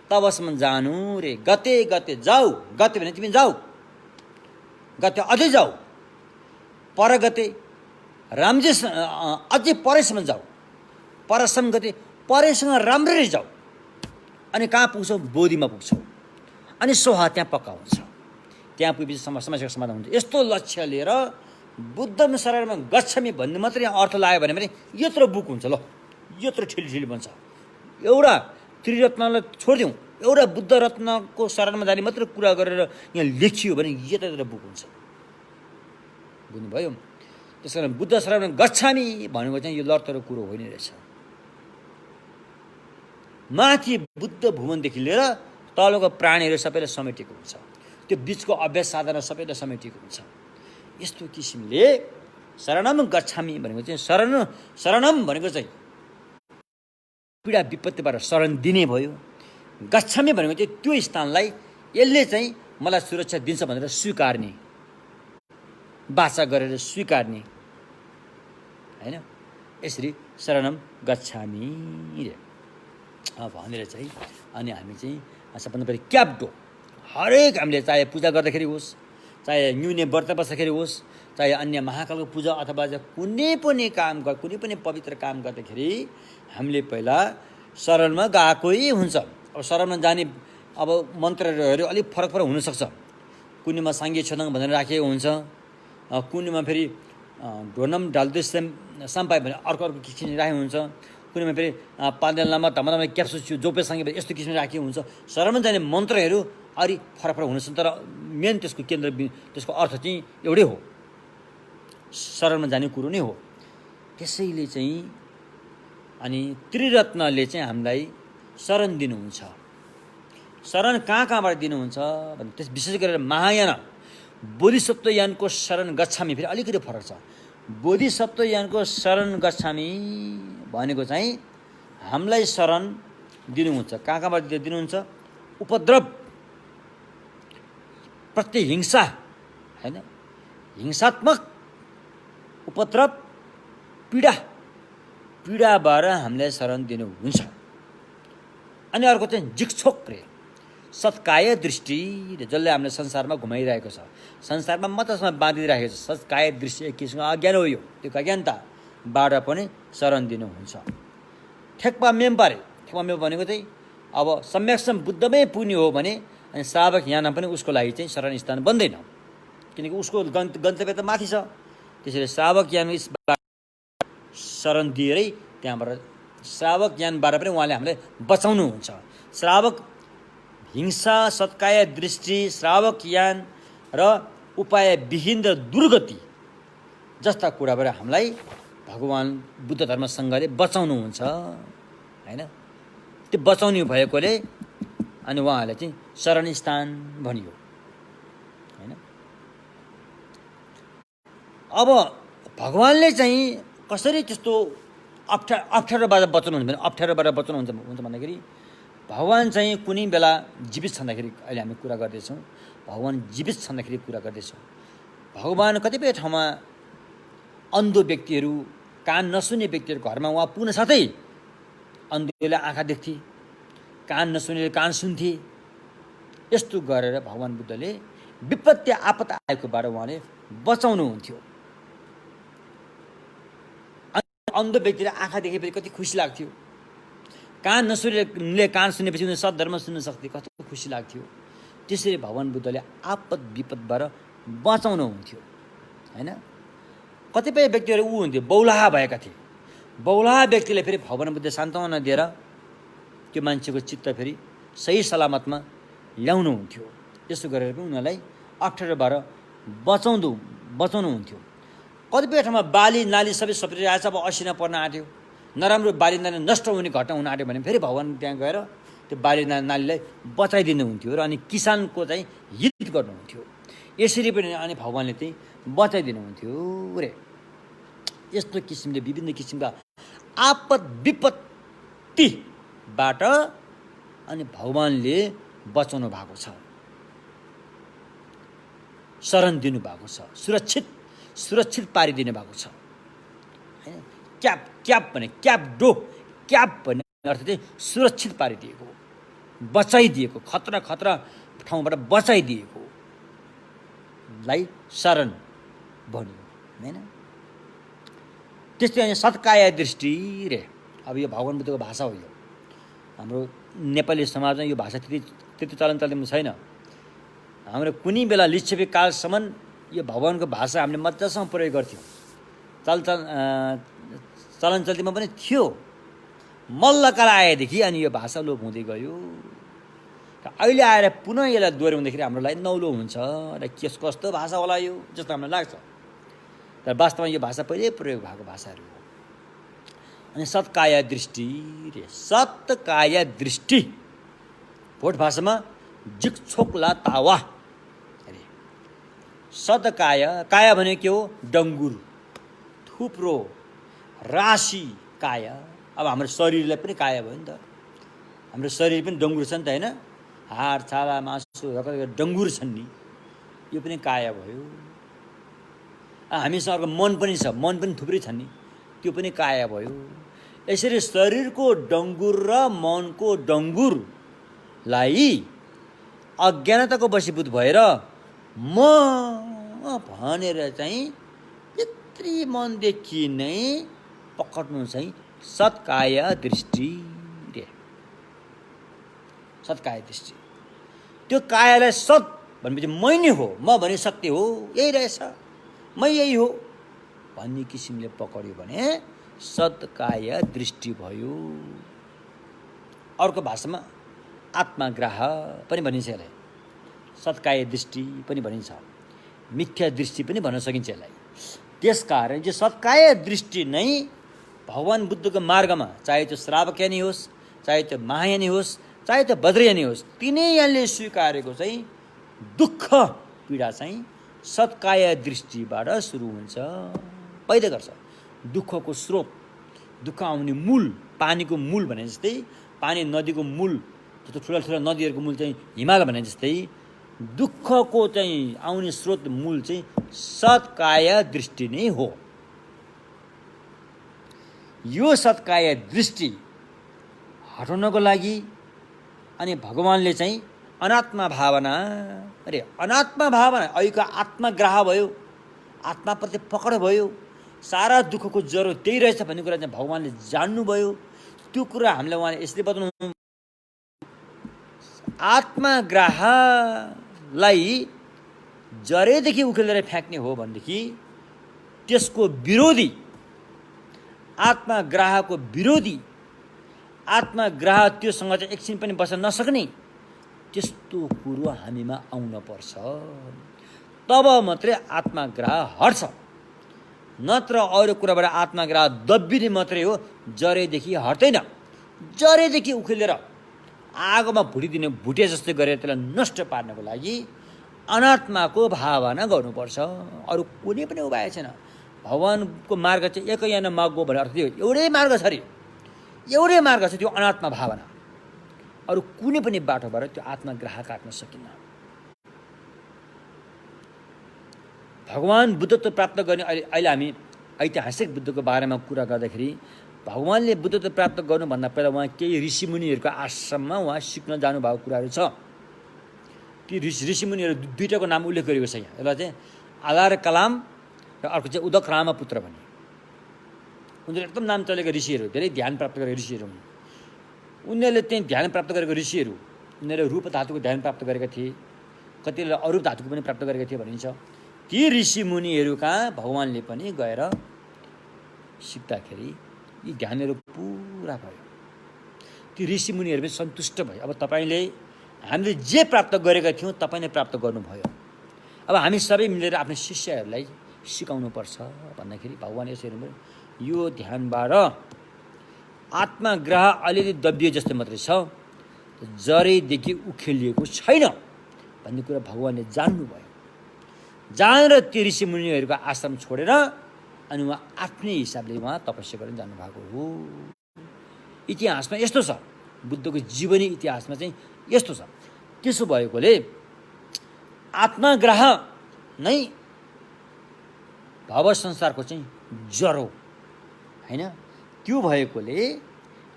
तबसम्म जानु रे। गते गते जाऊ, गते भने तिमी जाऊ, गते अझै जाऊ, परगते राम्रै अझै परैसम्म जाऊ, परसम गते परैसँग राम्ररी जाऊ। अनि कहाँ पुग्छौ? बोधिमा पुग्छौ। अनि सोहा त्यहाँ पक्का हुन्छ, त्यहाँ पुगेपछि समस्याको समाधान हुन्छ। यस्तो लक्ष्य लिएर बुद्धम शरणमा गच्छामि भन्ने मात्रै अर्थ लाग्यो भने पनि यत्रो बुक हुन्छ। ल यत्रो ठिली बन्छ। एउटा त्रिरत्नलाई छोडिदिउँ, एउटा बुद्ध रत्नको शरणमा जाने मात्र कुरा गरेर यहाँ लेखियो भने यत्र बुक हुन्छ। बुझ्नुभयो? त्यस कारण बुद्ध शरणमा गच्छामि भनेको चाहिँ यो लर्तरो कुरो होइन रहेछ। माथि बुद्ध भुवनदेखि लिएर तलको प्राणीहरू सबैलाई समेटेको हुन्छ, त्यो बिचको अभ्यास साधना सबैलाई समेटेको हुन्छ। यस्तो किसिमले शरणम गच्छामि भनेको चाहिँ शरणम भनेको चाहिँ पीडा विपत्तिबाट शरण दिने भयो। गच्छामि भनेको चाहिँ त्यो स्थानलाई यसले चाहिँ मलाई सुरक्षा दिन्छ भनेर स्वीकार्ने, वाचा गरेर स्वीकार्ने होइन। यसरी शरणम गच्छामि रे भनेर चाहिँ अनि हामी चाहिँ सबभन्दा पहिले क्याप्टो हरेक हामीले चाहे पूजा गर्दाखेरि होस्, चाहे न्युने व्रत बस्दाखेरि होस्, चाहे अन्य महाकालको पूजा अथवा कुनै पनि काम कुनै पनि पवित्र काम गर्दाखेरि हामीले पहिला शरणमा गएकै हुन्छ। अब शरणमा जाने अब मन्त्रहरू अलिक फरक हुनसक्छ। कुनैमा साङ्गे छोदङ भनेर राखिएको हुन्छ, कुनैमा फेरि ढोनम ढाल्दै साम्पाई भनेर अर्को किसिमले राखेको हुन्छ, कुनैमा फेरि पाँदेल लामा धमाधमा क्याप्सु जोपेसँगै यस्तो किसिमले राखिएको हुन्छ। शरणमा जाने मन्त्रहरू अलिक फरक हुन्छन्, तर मेन त्यसको केन्द्र त्यसको अर्थ चाहिँ एउटै हो, शरणमा जाने कुरो नै हो। त्यसैले चाहिँ अनि त्रिरत्नले चाहिँ हामीलाई शरण दिनुहुन्छ। शरण कहाँबाट दिनुहुन्छ भने त्यस विशेष गरेर महायान बोधिसत्वयानको शरण गच्छामि फेरि अलिकति फरक छ। बोधिसत्वयानको शरण गच्छामि भनेको चाहिँ हामीलाई शरण दिनुहुन्छ। कहाँबाट दिनुहुन्छ? उपद्रव, प्रतिहिंसा होइन, हिंसात्मक उपद्रव, पीडाबाट हामीलाई शरण दिनुहुन्छ। अनि अर्को चाहिँ जिक्छोक रे, सत्काय दृष्टि रे, जसले हामीलाई संसारमा घुमाइरहेको छ, संसारमा मतसम्म बाँधिरहेको छ। सत्काय दृष्टि एक किसिमको अज्ञान हो, यो त्यो अज्ञानताबाट पनि शरण दिनुहुन्छ। ठेक्पा मेम्पारे, ठेक्पा मेम्पा भनेको चाहिँ अब सम्यकसम बुद्धमै पुग्ने हो भने अनि श्रावक यहाँ पनि उसको लागि चाहिँ शरण स्थान बन्दैन, किनकि उसको गन्तव्य त माथि छ। त्यसैले श्रावक यान शरण दिएरै त्यहाँबाट श्रावक ज्ञानबाट पनि उहाँले हामीलाई बचाउनुहुन्छ। श्रावक हिंसा, सत्काय दृष्टि, श्रावक ज्ञान र उपाय विहीन र दुर्गति जस्ता कुराबाट हामीलाई भगवान् बुद्ध धर्म सङ्घले बचाउनुहुन्छ होइन। त्यो बचाउने भएकोले अनि उहाँहरूले चाहिँ शरण स्थान भनियो होइन। अब भगवान्ले चाहिँ कसरी त्यस्तो अप्ठ्यारोबाट बचाउनुहुन्छ भने, अप्ठ्यारोबाट बचाउनुहुन्छ भन्दाखेरि भगवान् चाहिँ कुनै बेला जीवित छँदाखेरि, अहिले हामी कुरा गर्दैछौँ भगवान् जीवित छँदाखेरि कुरा गर्दैछौँ। भगवान् कतिपय ठाउँमा अन्धो व्यक्तिहरू, कान नसुन्ने व्यक्तिहरूको घरमा उहाँ पुग्न साथै अन्धोले आँखा देख्थे, कान नसुन्नेले कान सुन्थे। यस्तो गरेर भगवान् बुद्धले विपत्ति आपत आएकोबाट उहाँले बचाउनुहुन्थ्यो। अन्ध व्यक्तिले आँखा देखेपछि कति खुसी लाग्थ्यो, कान नसुन्नेले कान सुनेपछि उनीहरूले सद्धर्म सुन्न सक्थे, कति खुसी लाग्थ्यो। त्यसरी भगवान् बुद्धले आपत विपदबाट बचाउनुहुन्थ्यो होइन। कतिपय व्यक्तिहरू हुन्थ्यो बौलाहा भएका थिए, बौलाहा व्यक्तिले फेरि भगवान् बुद्धले सान्त्वना दिएर त्यो मान्छेको चित्त फेरि सही सलामतमा ल्याउनुहुन्थ्यो। यसो गरेर पनि उनीहरूलाई अप्ठ्यारोबाट बचाउनुहुन्थ्यो। कतिपय ठाउँमा बाली नाली सबै सप्रिरहेछ, अब असिना पर्न आँट्यो, नराम्रो बाली नाली नष्ट हुने घटना हुन आँट्यो भने फेरि भगवान् त्यहाँ गएर त्यो बाली नालीलाई बचाइदिनुहुन्थ्यो र अनि किसानको चाहिँ हित गर्नुहुन्थ्यो। यसरी पनि अनि भगवान्ले चाहिँ बचाइदिनुहुन्थ्यो रे। यस्तो किसिमले विभिन्न किसिमका आपद विपत्तिबाट अनि भगवान्ले बचाउनु भएको छ, शरण दिनुभएको छ, सुरक्षित पारिदिनु भएको छ। हैन, क्याप भने क्याप भन्ने अर्थ चाहिँ सुरक्षित पारिदिएको, बचाइदिएको, खतरा ठाउँबाट बचाइदिएको लाई शरण भन्यो हैन। त्यस्तै अनि सत्काय दृष्टि रे। अब यो भगवान् बुद्धको भाषा हो। यो हाम्रो नेपाली समाजमा यो भाषा त्यति चल्तीमा छैन। हाम्रो कुनै बेला लिच्छवी कालसम्म यो भगवान्को भाषा हामीले मजासँग प्रयोग गर्थ्यौँ, चलन चल्तीमा पनि थियो। मल्लकाल आएदेखि अनि यो भाषा लोप हुँदै गयो र अहिले आएर पुनः यसलाई दोहोऱ्याउँदाखेरि हाम्रो लागि नौलो हुन्छ र कस्तो भाषा होला यो जस्तो हामीलाई लाग्छ। तर वास्तवमा यो भाषा पहिल्यै प्रयोग भएको भाषाहरू हो। अनि सत्काय दृष्टि रे। सत्काय दृष्टि भोट भाषामा जिक्छोक्ला तावा अरे। सत्काय, काया भने के हो? डङ्गुर, थुप्रो, राशि काया। अब हाम्रो शरीरलाई पनि काया भयो नि त। हाम्रो शरीर पनि डङ्गुर छ नि त हैन। हाड छाला मासु डङ्गुर छन् नि, यो पनि काया भयो। हामीसँग मन पनि छ, मन पनि थुप्रै छन् नि, त्यो पनि काया भयो। यसरी शरीरको डङ्गुर र मनको डङ्गुरलाई अज्ञानताको वशीभूत भएर म भनेर चाहिँ यत्रै मनदेखि नै पकड्नु चाहिँ सत्काय दृष्टि रे। सत्काय दृष्टि। त्यो कायालाई सत् भनेपछि मै नै हो, म भने सत्य हो, यही रहेछ, मै यही हो भन्ने किसिमले पकड्यो भने सत्काय दृष्टि भयो। अर्को भाषामा आत्माग्राह पनि भनिन्छ यसलाई, सत्काय दृष्टि पनि भनिन्छ, मिथ्या दृष्टि पनि भन्न सकिन्छ यसलाई। त्यसकारण चाहिँ सत्काय दृष्टि नै भगवान् बुद्धको मार्गमा, चाहे त्यो श्रावकयानी होस्, चाहे त्यो महायानी होस्, चाहे त्यो वज्रयानी होस्, तिनैले स्वीकारेको चाहिँ दुःख पीडा चाहिँ सत्काय दृष्टिबाट सुरु हुन्छ, पैदा गर्छ। दुःखको स्रोत, दुःख आउने मूल, पानीको मूल भने जस्तै, पानी नदीको मूल, जस्तो ठुला नदीहरूको मूल चाहिँ हिमाल भने जस्तै, दुःखको चाहिँ आउने स्रोत मूल चाहिँ सत्काय दृष्टि नै हो। यो सत्काय दृष्टि हटाउनको लागि अनि भगवान्ले चाहिँ अनात्मा भावना अरे, अनात्मा भावना अहिलेको आत्मग्राह भयो, आत्माप्रति पकड भयो, सारा दुःखको जरो त्यही रहेछ भन्ने कुरा चाहिँ भगवान्ले जान्नुभयो। त्यो कुरा हामीलाई उहाँले यसले बताउनु, आत्मग्राहलाई जरेदेखि उखेलेर फ्याँक्ने हो भनेदेखि त्यसको विरोधी, आत्मग्राहको विरोधी, आत्मग्राह त्योसँग चाहिँ एकछिन पनि बस्न नसक्ने त्यस्तो कुरो हामीमा आउन पर्छ, तब मात्रै आत्मग्राह हट्छ। नत्र अरू कुराबाट आत्मग्राह दब्बिने मात्रै हो, जरेदेखि हट्दैन। जरेदेखि उखेलेर आगोमा भुटिदिने, भुटे जस्तै गरेर त्यसलाई नष्ट पार्नको लागि अनात्माको भावना गर्नुपर्छ। अरू कुनै पनि उपाय छैन। भगवान्को मार्ग चाहिँ एकैयाना मार्ग हो भनेर अर्थ थियो। एउटै मार्ग छ अरे, एउटै मार्ग छ, त्यो अनात्मा भावना। अरू कुनै पनि बाटोबाट त्यो आत्मग्राह काट्न सकिन्न। भगवान् बुद्धत्व प्राप्त गर्ने अहिले हामी ऐतिहासिक बुद्धको बारेमा कुरा गर्दाखेरि भगवान्ले बुद्धत्व प्राप्त गर्नुभन्दा पहिला उहाँ केही ऋषिमुनिहरूको आश्रममा उहाँ सिक्न जानुभएको कुराहरू छ। ती ऋषिमुनिहरू दुईटाको नाम उल्लेख गरेको छ यहाँ। एउटा चाहिँ आधार कलाम र अर्को चाहिँ उदक रामपुत्र भन्ने। उनीहरू एकदम नाम चलेका ऋषिहरू, धेरै ध्यान प्राप्त गरेका ऋषिहरू हुन्। उनीहरूले त्यही ध्यान प्राप्त गरेको ऋषिहरू, उनीहरूले रूप धातुको ध्यान प्राप्त गरेका थिए, कतिले अरूप धातुको पनि प्राप्त गरेका थिए भनिन्छ। ती ऋषिमुनिहरू कहाँ भगवान्ले पनि गएर सिक्दाखेरि यी ध्यानहरू पुरा भयो। ती ऋषिमुनिहरू पनि सन्तुष्ट भयो। अब तपाईँले हामीले जे प्राप्त गरेका थियौँ तपाईँले प्राप्त गर्नुभयो। अब हामी सबै मिलेर आफ्नो शिष्यहरूलाई सिकाउनुपर्छ भन्दाखेरि भगवान् यसरी भन्नुभयो, यो ध्यानबाट आत्मग्रह अलिअलि दबिए जस्तो मात्रै छ, जरैदेखि उखेलिएको छैन भन्ने कुरा भगवान्ले जान्नुभयो। जानेर त्यो ऋषिमुनिहरूको आश्रम छोडेर अनि उहाँ आफ्नै हिसाबले उहाँ तपस्या गरेर जानुभएको हो। इतिहासमा यस्तो छ, बुद्धको जीवनी इतिहासमा चाहिँ यस्तो छ। त्यसो भएकोले आत्मग्रह नै भव संसारको चाहिँ जरो होइन। त्यो भएकोले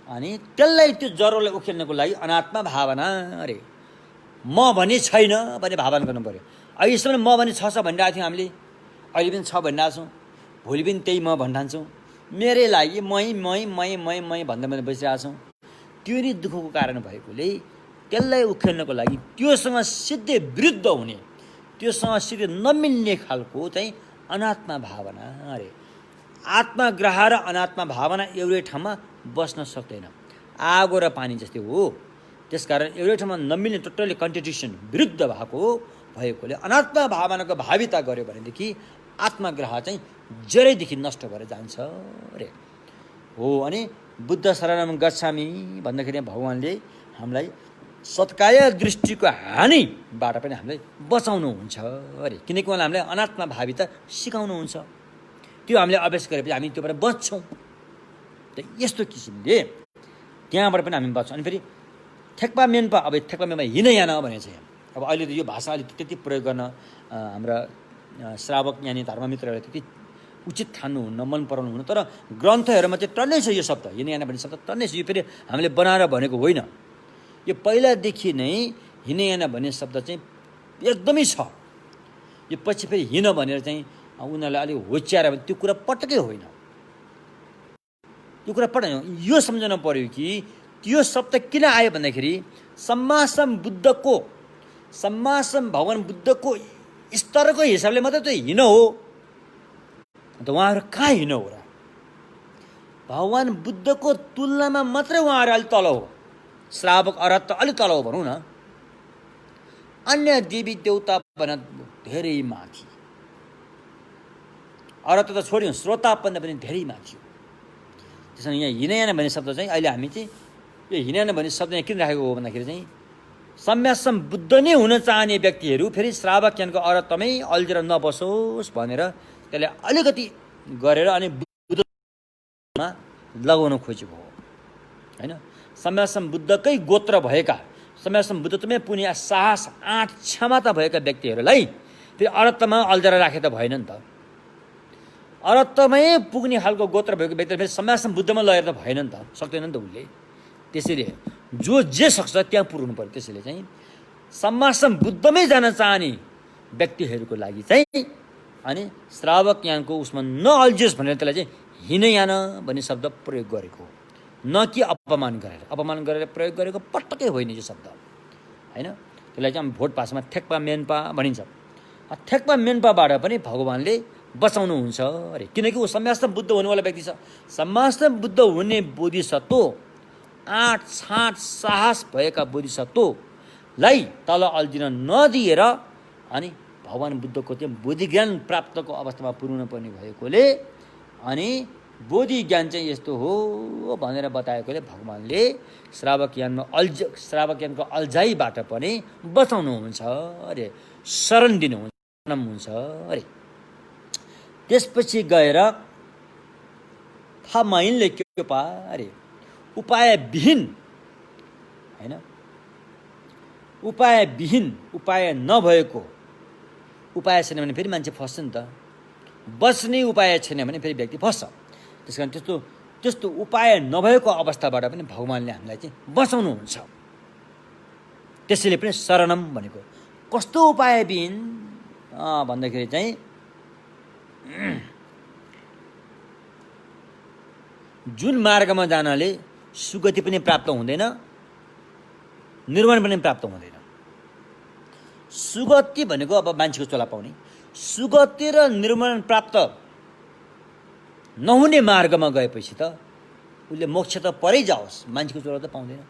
अनि त्यसलाई त्यो जरोलाई उखेल्नको लागि अनात्मा भावना अरे म भने छैन भन्ने भावना गर्नु पऱ्यो। अहिलेसम्म म भने छ भनिरहेको थियौँ हामीले, अहिले पनि छ भनिरहेको छौँ, भोलि पनि त्यही म भनिरहन्छौँ। मेरै लागि मै भन्दा बसिरहेको छौँ। त्यो नै दुःखको कारण भएकोले त्यसलाई उखेल्नको लागि त्योसँग सिधै विरुद्ध हुने, त्योसँग सिधै नमिल्ने खालको चाहिँ अनात्मा भावना अरे। आत्मग्रह र अनात्मा भावना एउटै ठाउँमा बस्न सक्दैन, आगो र पानी जस्तै हो। त्यसकारण एउटै ठाउँमा नमिल्ने, टोटल्ली कन्ट्रडिक्सन, विरुद्ध भएकोले अनात्मा भावनाको भाविता गर्यो भनेदेखि आत्मग्रह चाहिँ जरैदेखि नष्ट भएर जान्छ अरे हो। अनि बुद्ध शरणम गच्छामि भन्दाखेरि भगवान्ले हामीलाई सत्काय दृष्टिको हानिबाट पनि हामीलाई बचाउनुहुन्छ अरे, किनकि उहाँले हामीलाई अनात्मा भाविता सिकाउनुहुन्छ। त्यो हामीले अभ्यास गरेपछि हामी त्योबाट बच्छौँ। त यस्तो किसिमले त्यहाँबाट पनि हामी बच्छौँ। अनि फेरि थेक्पा मेन्पा, अब थेक्पा मेन्पा हिनयान भनेको छ यहाँ। अब अहिले त यो भाषा अलिक त्यति प्रयोग गर्न हाम्रा श्रावक यानि धर्ममित्रहरूले त्यति उचित ठान्नुहुन्न, मन पराउनुहुन्न। तर ग्रन्थहरूमा चाहिँ टन्नै छ यो शब्द, हिनयान भन्ने शब्द टन्नै छ। यो फेरि हामीले बनाएर भनेको होइन, यो पहिलादेखि नै हिनयान भन्ने शब्द चाहिँ एकदमै छ। यो पछि फेरि हिन भनेर चाहिँ उनीहरूलाई अलिक होच्याएर भने त्यो कुरा पटक्कै होइन। यो कुरा पटक्कै यो सम्झनु पर्यो कि त्यो शब्द किन आयो भन्दाखेरि सम्मासम बुद्धको, सम्मासम भगवान् बुद्धको स्तरको हिसाबले मात्रै त्यो हिन हो। अन्त उहाँहरू कहाँ हिन हो र? भगवान् बुद्धको तुलनामा मात्रै उहाँहरू अलिक तल हो। श्रावक अरहत त अलिक तल हो भनौँ न। अन्य देवी देवता भन धेरै माथि, अरहत त छोड्यौँ, श्रोतापन्न पनि धेरै माथि हो। त्यसमा यहाँ हिनयान भन्ने शब्द चाहिँ अहिले हामी चाहिँ यो हिनयान भन्ने शब्द यहाँ किन राखेको हो भन्दाखेरि चाहिँ सम्यासम बुद्ध नै हुन चाहने व्यक्तिहरू फेरि श्रावक ज्ञानको अरहतमै अल्झेर नबसोस् भनेर त्यसलाई अलिकति गरेर अनि बुद्धमा लगाउन खोजेको हो होइन। सम्यासम बुद्धकै गोत्र भएका, सम्यासम बुद्धमै पुण्य साहस आँट क्षमता भएका व्यक्तिहरूलाई फेरि अरहतमा अल्झेर राखे त भएन नि त। अरहतमै पुग्ने खालको गोत्र भएको व्यक्तिले फेरि सम्यासम बुद्धमा लगेर त भएन नि त, सक्दैन नि त उसले। त्यसैले जो जे सक्छ त्यहाँ पुर्नु पर्यो। त्यसैले चाहिँ सम्मासम बुद्धमै जान चाहने व्यक्तिहरूको लागि चाहिँ अनि श्रावक ज्ञानको उसमा नअल्झियोस् भनेर त्यसलाई चाहिँ हिनयान भन्ने शब्द प्रयोग गरेको हो, न कि अपमान गरेर प्रयोग गरेको पटक्कै होइन यो शब्द होइन। त्यसलाई चाहिँ भोट भाषामा थेक्पा मेन्पा भनिन्छ। थेक्पा मेन्पाबाट पनि भगवान्ले बचाउनुहुन्छ अरे, किनकि ऊ सम्मासम बुद्ध हुनेवाला व्यक्ति छ। सम्मासम बुद्ध हुने बोधिसत्व, आँट छाँट साहस भएका बोधिसत्वलाई तल अल्झिन नदिएर अनि भगवान् बुद्धको त्यो बोधिज्ञान प्राप्तको अवस्थामा पुर्नु पर्ने भएकोले अनि बोधि ज्ञान चाहिँ यस्तो हो भनेर बताएकोले भगवान्ले श्रावक ज्ञानको अल्झाइबाट पनि बचाउनुहुन्छ अरे, शरण दिनुहुन्छ अरे। त्यसपछि गएर थामाइनले के पा अरे उपायविहीन होइन, उपायविहीन, उपाय नभएको, उपाय छैन भने फेरि मान्छे फस्छ नि त। बच्ने उपाय छैन भने फेरि व्यक्ति फस्छ। त्यस कारण त्यस्तो उपाय नभएको अवस्थाबाट पनि भगवान्ले हामीलाई चाहिँ बचाउनुहुन्छ। त्यसैले पनि शरणम भनेको कस्तो उपायविहीन भन्दाखेरि चाहिँ जुन मार्गमा जानाले सुगति पनि प्राप्त हुँदैन, निर्वाण पनि प्राप्त हुँदैन। सुगति भनेको अब मान्छेको चोला पाउने, सुगति र निर्वाण प्राप्त नहुने मार्गमा गएपछि त उसले मोक्ष त परै जाओस्, मान्छेको चोला त पाउँदैन।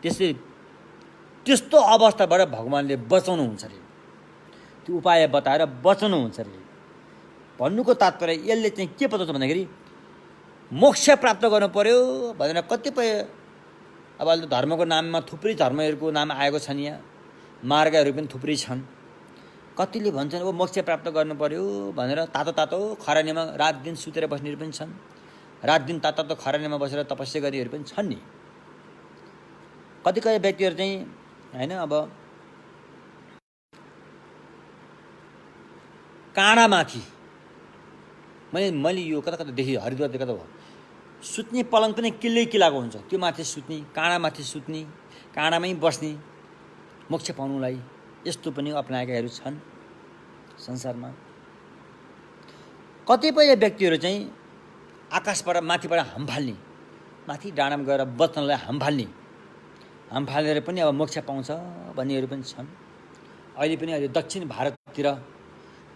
त्यसै त्यस्तो अवस्थाबाट भगवान्ले बचाउनुहुन्छ अरे, त्यो उपाय बताएर बचाउनुहुन्छ अरे। भन्नुको तात्पर्य यसले चाहिँ के बताउँछ भन्दाखेरि मोक्ष प्राप्त गर्नु पर्यो भनेर कतिपय अब अहिले धर्मको नाममा थुप्रै धर्महरूको नाम आएको छन्, यहाँ मार्गहरू पनि थुप्रै छन्। कतिले भन्छन् अब मोक्ष प्राप्त गर्नु पर्यो भनेर तातो तातो खरानीमा रात दिन सुतेर बस्नेहरू पनि छन्, रात दिन तातो तातो खरानीमा बसेर तपस्या गर्नेहरू पनि छन् नि। कतिपय व्यक्तिहरू चाहिँ होइन अब काँडामाथि मैले यो कता कता देखि हरिद्वार कता हो सुत्ने पलङ पनि किल्लाको हुन्छ, त्यो माथि सुत्ने, काँडामाथि सुत्ने, काँडामै बस्ने मोक्ष पाउनुलाई, यस्तो पनि अपनाएकाहरू छन् संसारमा। कतिपय व्यक्तिहरू चाहिँ आकाशबाट माथिबाट हाम फाल्ने, माथि डाँडामा गएर बच्नलाई हाम फालेर पनि अब मोक्ष पाउँछ भन्नेहरू पनि छन्। अहिले दक्षिण भारततिर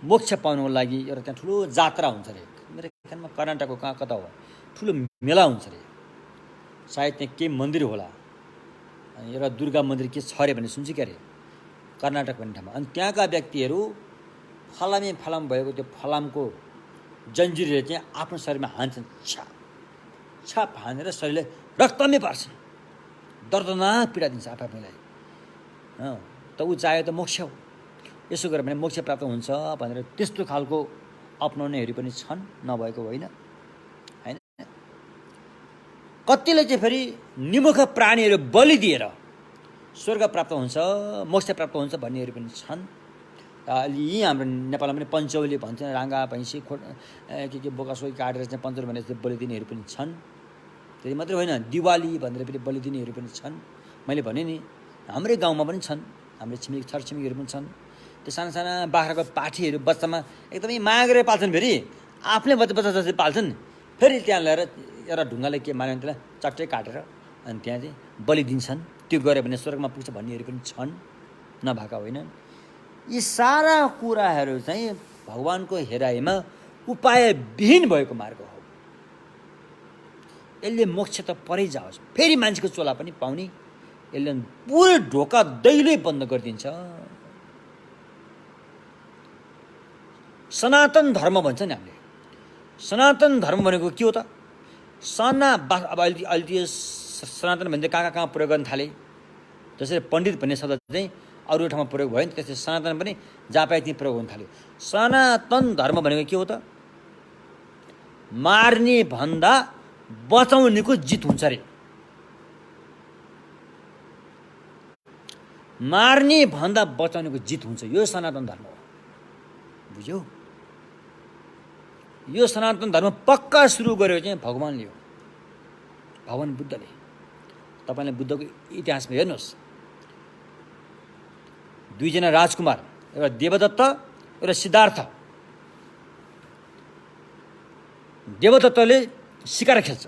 मोक्ष पाउनुको लागि एउटा त्यहाँ ठुलो जात्रा हुन्छ अरे। मेरो ख्यालमा कर्नाटकको कहाँ कता हो ठुलो मेला हुन्छ अरे, सायद त्यहाँ केही मन्दिर होला, एउटा दुर्गा मन्दिर के छ अरे भन्ने सुन्छ क्या अरे कर्नाटक भन्ने ठाउँमा। अनि त्यहाँका व्यक्तिहरू फलाम भएको त्यो फलामको जन्जिरले चाहिँ आफ्नो शरीरमा हान्छन्, छाप हानेर शरीरले रक्तमै पार्छ, दर्दनाक पीडा दिन्छ आफैलाई। त ऊ चाह्यो त मोक्ष हो, यसो गरेर भने मोक्ष प्राप्त हुन्छ भनेर त्यस्तो खालको अपनाउनेहरू पनि छन्, नभएको होइन। होइन कतिले चाहिँ फेरि निमुख प्राणीहरू बलि दिएर स्वर्ग प्राप्त हुन्छ, मोक्ष प्राप्त हुन्छ भन्नेहरू पनि छन्। अलि यहीँ हाम्रो नेपालमा पनि पञ्चौली भन्छ, राँगा भैँसी के बोकासोकी काटेर चाहिँ पञ्चौली भनेर चाहिँ बलि दिनेहरू पनि छन्। त्यति मात्रै होइन, दिवाली भनेर पनि बलि दिनेहरू पनि छन्। मैले भने नि हाम्रै गाउँमा पनि छन्, हाम्रो छरछिमेकीहरू पनि छन्। त्यो साना बाख्राको पाठीहरू बच्चामा एकदमै माया गरेर पाल्छन्, फेरि आफ्नै बच्चा जस्तै पाल्छन्। फेरि त्यहाँ ल्याएर एउटा ढुङ्गाले के मार्यो भने त्यसलाई चट्टै काटेर अनि त्यहाँ चाहिँ बलि दिन्छन्। त्यो गऱ्यो भने स्वर्गमा पुग्छ भन्नेहरू पनि छन्, नभएका होइन। यी सारा कुराहरू चाहिँ भगवान्को हेराइमा उपायविहीन भएको मार्ग हो। यसले मोक्ष त परै जाओस्, फेरि मान्छेको चोला पनि पाउने, यसले पुरै ढोका दैलै बन्द गरिदिन्छ। सनातन धर्म भन्छ नि हामीले। सनातन धर्म भनेको के हो त? अब अहिले सनातन भन्दै कहाँ प्रयोग गर्न थाले। जसरी पण्डित भन्ने शब्द चाहिँ अरू ठाउँमा प्रयोग भयो नि, त्यसरी सनातन पनि जहाँ पाए त्यहीँ प्रयोग हुन थाल्यो। सनातन धर्म भनेको के हो त? मार्ने भन्दा बचाउनेको जित हुन्छ अरे। मार्ने भन्दा बचाउनेको जित हुन्छ, यो सनातन धर्म हो। बुझ्यौ? यो सनातन धर्म पक्का सुरु गर्यो चाहिँ भगवान्ले हो, भगवान् बुद्धले। तपाईँले बुद्धको इतिहासमा हेर्नुहोस्, दुईजना राजकुमार, एउटा देवदत्त एउटा सिद्धार्थ। देवदत्तले शिकार खेल्छ,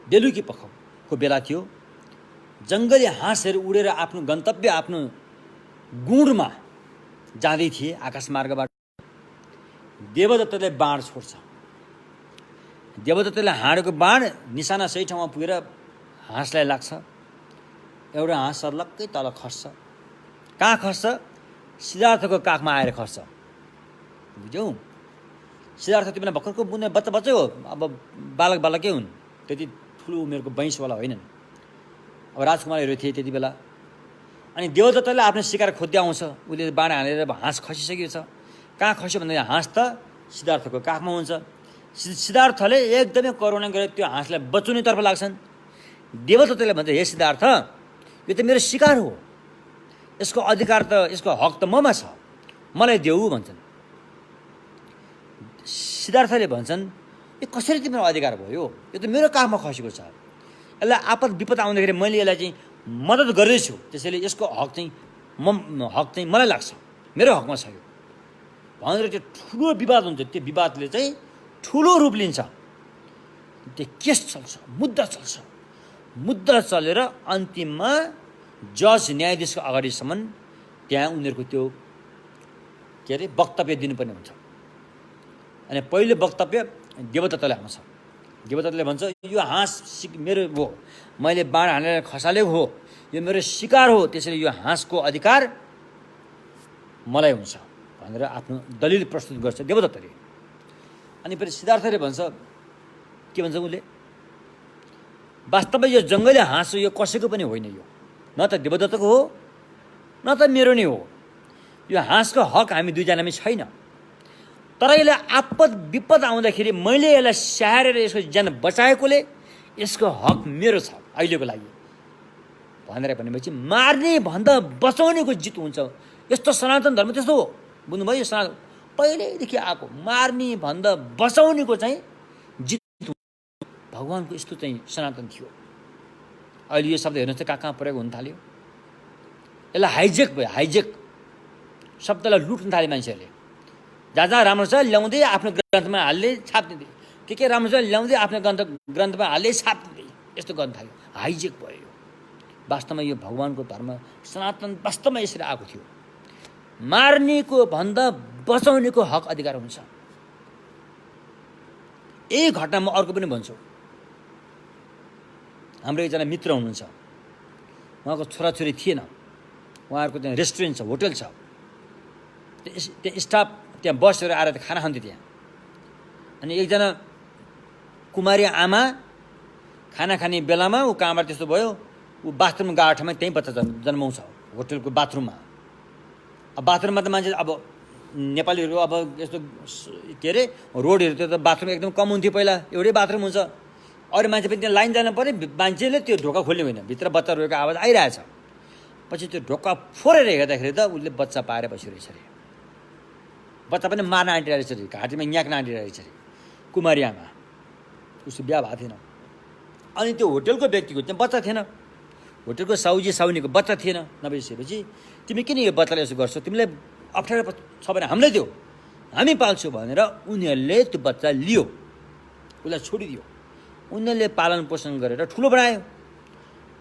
बेलुकी पखको बेला थियो, जङ्गली हाँसहरू उडेर आफ्नो गन्तव्य आफ्नो गुँडमा जाँदै थिए आकाश मार्गबाट। देवदत्तले बाण छोड्छ, देवदत्तले हानेको बाण निशाना सही ठाउँमा पुगेर हाँसलाई लाग्छ। एउटा हाँस सर्लक्कै तल खस्छ। कहाँ खस्छ? सिद्धार्थको काखमा आएर खस्छ। बुझ्यौ? सिद्धार्थ त्यो बेला भर्खरको बुझ्ने बच्चा हो, अब बालकै हुन्, त्यति ठुलो उमेरको वैंशवाला होइनन्। अब राजकुमारहरू थिए त्यति बेला। अनि देवदत्तले आफ्नो शिकार खोज्दै आउँछ, उसले बाण हानेर हाँस खसिसकेको छ। कहाँ खस्यो भन्दा हाँस त सिद्धार्थको काखमा हुन्छ। सिद्धार्थले एकदमै करुणा गरेर त्यो हाँसलाई बचाउनेतर्फ लाग्छन्। देवदत्तले भन्छ, हे सिद्धार्थ, यो त मेरो शिकार हो, यसको अधिकार त यसको हक त ममा छ, मलाई देऊ भन्छन्। सिद्धार्थले भन्छन्, यो कसरी तिम्रो अधिकार भयो? यो त मेरो काखमा खसेको छ, यसलाई आपद विपद आउँदाखेरि मैले यसलाई चाहिँ मद्दत गर्दैछु, त्यसैले यसको हक चाहिँ मलाई लाग्छ, मेरो हकमा छ यो भनेर त्यो ठुलो विवाद हुन्छ। त्यो विवादले चाहिँ ठुलो रूप लिन्छ, त्यो केस चल्छ, मुद्दा चलेर अन्तिममा जज न्यायाधीशको अगाडिसम्म त्यहाँ उनीहरूको त्यो के अरे वक्तव्य दिनुपर्ने हुन्छ। अनि पहिलो वक्तव्य देवदत्तले आउँछ। देवदत्तले भन्छ, यो हाँस मेरो हो, मैले बाण हानेर खसालेको हो, यो मेरो शिकार हो, त्यसैले यो हाँसको अधिकार मलाई हुन्छ भनेर आफ्नो दलिल प्रस्तुत गर्छ देवदत्तले। अनि फेरि सिद्धार्थले भन्छ, के भन्छ उसले, वास्तवमा यो जङ्गली हाँस यो कसैको पनि होइन, यो न त देवदत्तको हो न त मेरो नै हो। यो हाँसको हक हामी दुईजनामै छैन, तर यसले आपद विपद आउँदाखेरि मैले यसलाई स्याहारेर यसको ज्यान बचाएकोले यसको हक मेरो छ अहिलेको लागि भनेर भनेपछि मार्ने भन्दा बचाउनेको जित हुन्छ। यस्तो सनातन धर्म त्यस्तो हो, बुझ्नुभयो? यो सनातन पहिल्यैदेखि आएको मार्ने भन्दा बचाउनेको चाहिँ जित भगवानको यस्तो चाहिँ सनातन थियो। अहिले यो शब्द हेर्नुहोस् त कहाँ प्रयोग हुन थाल्यो। यसलाई हाइजेक भयो, हाइजेक शब्दलाई लुट्न थाले मान्छेहरूले। जहाँ जहाँ राम्रो छ ल्याउँदै आफ्नो ग्रन्थमा हाल्ने छापिदिँदै, के राम्रो छ ल्याउँदै आफ्नो ग्रन्थमा हाल्दै छापिदिँदै, यस्तो गर्न थाल्यो। हाइजेक भयो यो। वास्तवमा यो भगवानको धर्म सनातन वास्तवमा यसरी आएको थियो। मार्नेको भन्दा बचाउनेको हक अधिकार हुन्छ। यही घटना म अर्को पनि भन्छु। हाम्रो एकजना मित्र हुनुहुन्छ, उहाँको छोराछोरी थिएन, उहाँहरूको त्यहाँ रेस्टुरेन्ट छ, होटल छ, त्यहाँ स्टाफ त्यहाँ बसेर आएर खाना खान्थ्यो त्यहाँ। अनि एकजना कुमारी आमा खाना खाने बेलामा ऊ कहाँबाट त्यस्तो भयो, ऊ बाथरुम गएको ठाउँमा त्यहीँ बच्चा जन्माउँछ, होटलको बाथरुममा। अब बाथरुममा त मान्छे अब नेपालीहरू अब यस्तो के अरे रोडहरूतिर त बाथरुम एकदम कम हुन्थ्यो पहिला, एउटै बाथरुम हुन्छ। अरू मान्छे पनि त्यहाँ लाइन जानु पऱ्यो, मान्छेले त्यो ढोका खोल्ने होइन, भित्र बच्चा रोएको आवाज आइरहेछ। पछि त्यो ढोका फोरेर हेर्दाखेरि त उसले बच्चा पाएर बसिरहेछ अरे। बच्चा पनि मार्न आँटिरहेछ अरे, घाँटीमा न्याक्न आँटिरहेछ अरे। कुमारी आमा, उसको बिहा भएको थिएन। अनि त्यो होटलको व्यक्तिको त्यहाँ बच्चा थिएन, होटलको साउजी साउनीको बच्चा थिएन। नभइसकेपछि तिमी किन यो बच्चालाई यसो गर्छौ, तिमीलाई अप्ठ्यारो छ भने हामीलाई दियो, हामी पाल्छौँ भनेर उनीहरूले त्यो बच्चा लियो, उसलाई छोडिदियो। उनीहरूले पालन पोषण गरेर ठुलो बनायो।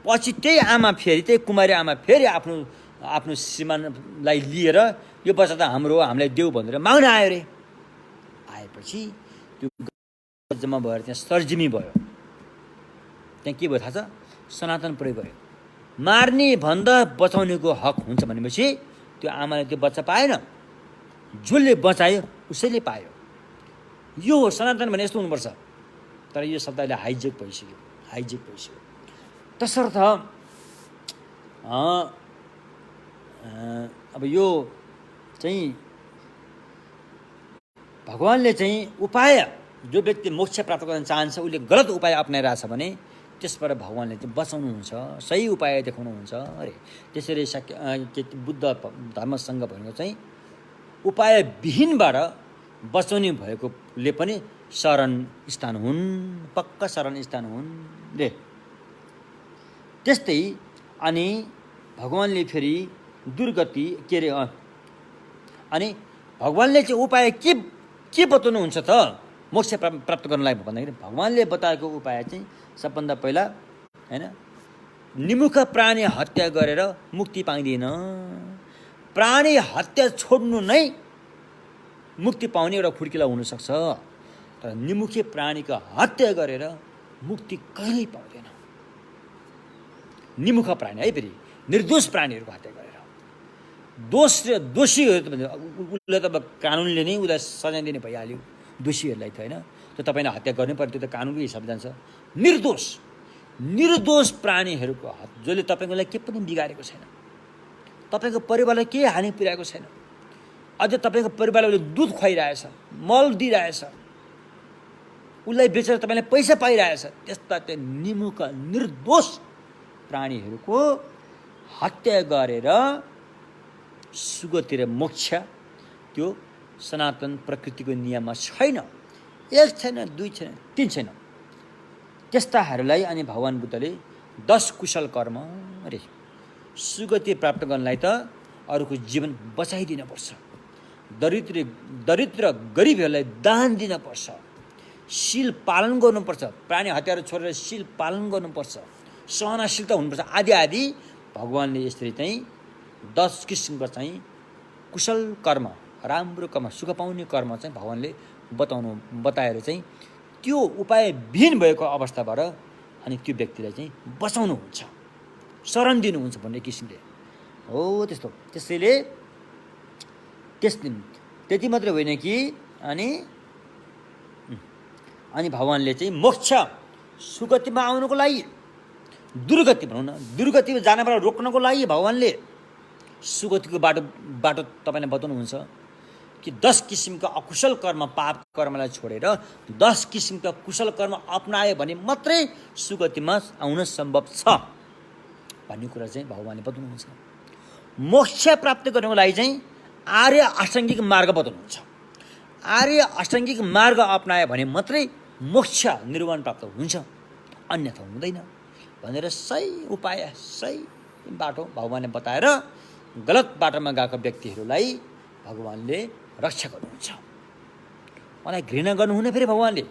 पछि त्यही आमा फेरि, त्यही कुमारी आमा फेरि आफ्नो श्रीमानलाई लिएर यो बच्चा त हाम्रो हो, हामीलाई देऊ भनेर माग्न आयो अरे। आएपछि त्यो जम्मा भएर त्यहाँ सर्जिमी भयो। त्यहाँ के भयो थाहा छ? सनातन प्रयोग भयो। मार्ने भन्दा बचाउनेको हक हुन्छ भनेपछि त्यो आमाले त्यो बच्चा पाएन, जसले बचायो उसैले पायो। यो हो सनातन भने यस्तो हुनुपर्छ। तर यो शब्दले हाइजेक भइसक्यो, हाइजेक भइसक्यो। तसर्थ अब यो चाहिँ भगवानले चाहिँ उपाय, जो व्यक्ति मोक्ष प्राप्त गर्न चाहन्छ उसले गलत उपाय अप्नाइरहेछ भने त्यसबाट भगवानले चाहिँ बचाउनुहुन्छ, सही उपाय देखाउनुहुन्छ अरे। त्यसरी बुद्ध धर्मसँग भनेको चाहिँ उपाय विहीनबाट बचाउने भएकोले पनि शरण स्थान हुन्, पक्का शरण स्थान हुन् रे। त्यस्तै अनि भगवानले फेरि दुर्गति के अरे, अनि भगवानले चाहिँ उपाय के बताउनुहुन्छ त मोक्ष प्राप्त गर्नलाई भन्दाखेरि भगवानले बताएको उपाय चाहिँ सबभन्दा पहिला हैन, निमुख प्राणी हत्या गरेर मुक्ति पाइँदैन। प्राणी हत्या छोड्नु नै मुक्ति पाउने एउटा खुड्किला हुनसक्छ, तर निमुखे प्राणीको हत्या गरेर मुक्ति कहिल्यै पाउँदैन। निमुख प्राणी है, फेरि निर्दोष प्राणीहरूको हत्या गरेर। दोषीहरू त उसले त अब कानुनले नै उसलाई सजाय दिने भइहाल्यो, दोषीहरूलाई त होइन। त्यो तपाईँले हत्या गर्नै पर्यो, त्यो त कानुनको हिसाब जान्छ। निर्दोष प्राणीहरूको जसले तपाईँको लागि के पनि बिगारेको छैन, तपाईँको परिवारलाई केही हानि पुर्याएको छैन, अझ तपाईँको परिवारले दुध खुवाइरहेछ, मल दिइरहेछ, उसलाई बेचेर तपाईँले पैसा पाइरहेछ, त्यस्ता त्यो निमुख निर्दोष प्राणीहरूको हत्या गरेर सुगतिर मोक्ष त्यो सनातन प्रकृतिको नियममा छैन। एक छैन, दुई छैन, तीन छैन। त्यस्ताहरूलाई अनि भगवान बुद्धले 10 कुशल कर्म अरे। सुगति प्राप्त गर्नलाई त अरूको जीवन बचाइदिनुपर्छ, दरिद्र गरिबहरूलाई दान दिनुपर्छ, शील पालन गर्नुपर्छ, प्राणी हत्याहरू छोडेर शील पालन गर्नुपर्छ, सहनशीलता हुनुपर्छ आदि आदि। भगवानले यसरी चाहिँ 10 किसिमको चाहिँ कुशल कर्म, राम्रो कर्म, सुख पाउने कर्म चाहिँ भगवानले बताएर चाहिँ त्यो उपाय विहीन भएको अवस्थाबाट अनि त्यो व्यक्तिलाई चाहिँ बचाउनुहुन्छ। शरण दिनुहुन्छ भन्ने किसिमले हो त्यस्तो। त्यसैले त्यस दिन त्यति मात्रै होइन कि अनि भगवान्ले चाहिँ मोक्ष सुगतिमा आउनुको लागि, दुर्गति भनौँ न, दुर्गतिमा जानबाट रोक्नको लागि भगवान्ले सुगतिको बाटो तपाईँलाई बताउनुहुन्छ कि 10 किसिमका अकुशल कर्म, पाप कर्मलाई छोडेर 10 किसिमका कुशल कर्म अपनायो भने मात्रै सुगतिमा आउन सम्भव छ भन्ने कुरा चाहिँ भगवान्ले बताउनुहुन्छ। मोक्ष प्राप्त गर्नको लागि चाहिँ आर्य अष्टाङ्गिक मार्ग बताउनुहुन्छ। आर्य अष्टाङ्गिक मार्ग अपनायो भने मात्रै मोक्ष निर्वाण प्राप्त हुन्छ, अन्यथा हुँदैन भनेर सही उपाय, सही बाटो भगवान्ले बताएर गलत बाटोमा गएका व्यक्तिहरूलाई भगवान्ले रक्षा गर्नुहुन्छ। मलाई घृणा गर्नुहुन्न फेरि भगवान्ले,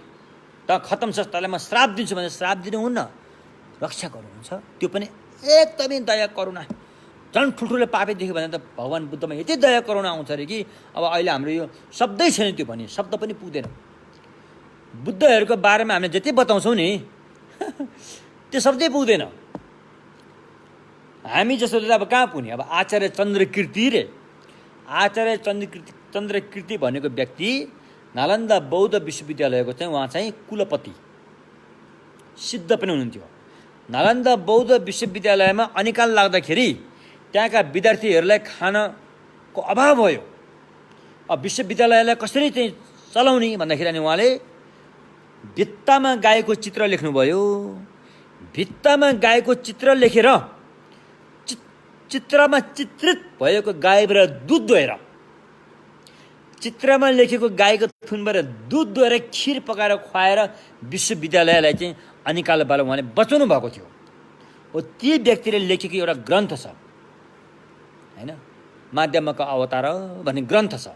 त खत्तम छ तँलाई म श्राप दिन्छु भने श्राप दिनुहुन्न, रक्षा गर्नुहुन्छ। त्यो पनि एकदमै दया करुणा। झन् ठुल्ठुलो पापी देख्यो भने त भगवान् बुद्धमा यति दया करुणा आउँछ अरे कि अब अहिले हाम्रो यो शब्दै छैन, त्यो पनि शब्द पनि पुग्दैन। बुद्धहरूको बारेमा हामीले जति बताउँछौँ नि त्यो शब्दै पुग्दैन। हामी जसोले त अब कहाँ पुग्ने। अब आचार्य चन्द्रकीर्ति रे, आचार्य चन्द्रकीर्ति भनेको व्यक्ति नालन्दा बौद्ध विश्वविद्यालयको चाहिँ उहाँ चाहिँ कुलपति सिद्ध पनि हुनुहुन्थ्यो। नालन्दा बौद्ध विश्वविद्यालयमा अनिकाल लाग्दाखेरि त्यहाँका विद्यार्थीहरूलाई खानको अभाव भयो। अब विश्वविद्यालयलाई कसरी चाहिँ चलाउने भन्दाखेरि अनि उहाँले भित्तामा गाएको चित्र लेख्नुभयो। भित्तामा गाएको चित्र लेखेर चित्रमा चित्रित भएको गाईबाट दुध दोहेर, चित्रमा लेखेको गाईको थुनबाट दुध दोहेर खिर पकाएर खुवाएर विश्वविद्यालयलाई चाहिँ अनिकालबाट उहाँले बचाउनु भएको थियो। हो ती व्यक्तिले लेखेको एउटा ग्रन्थ छ हैन, माध्यमका अवतार भन्ने ग्रन्थ छ।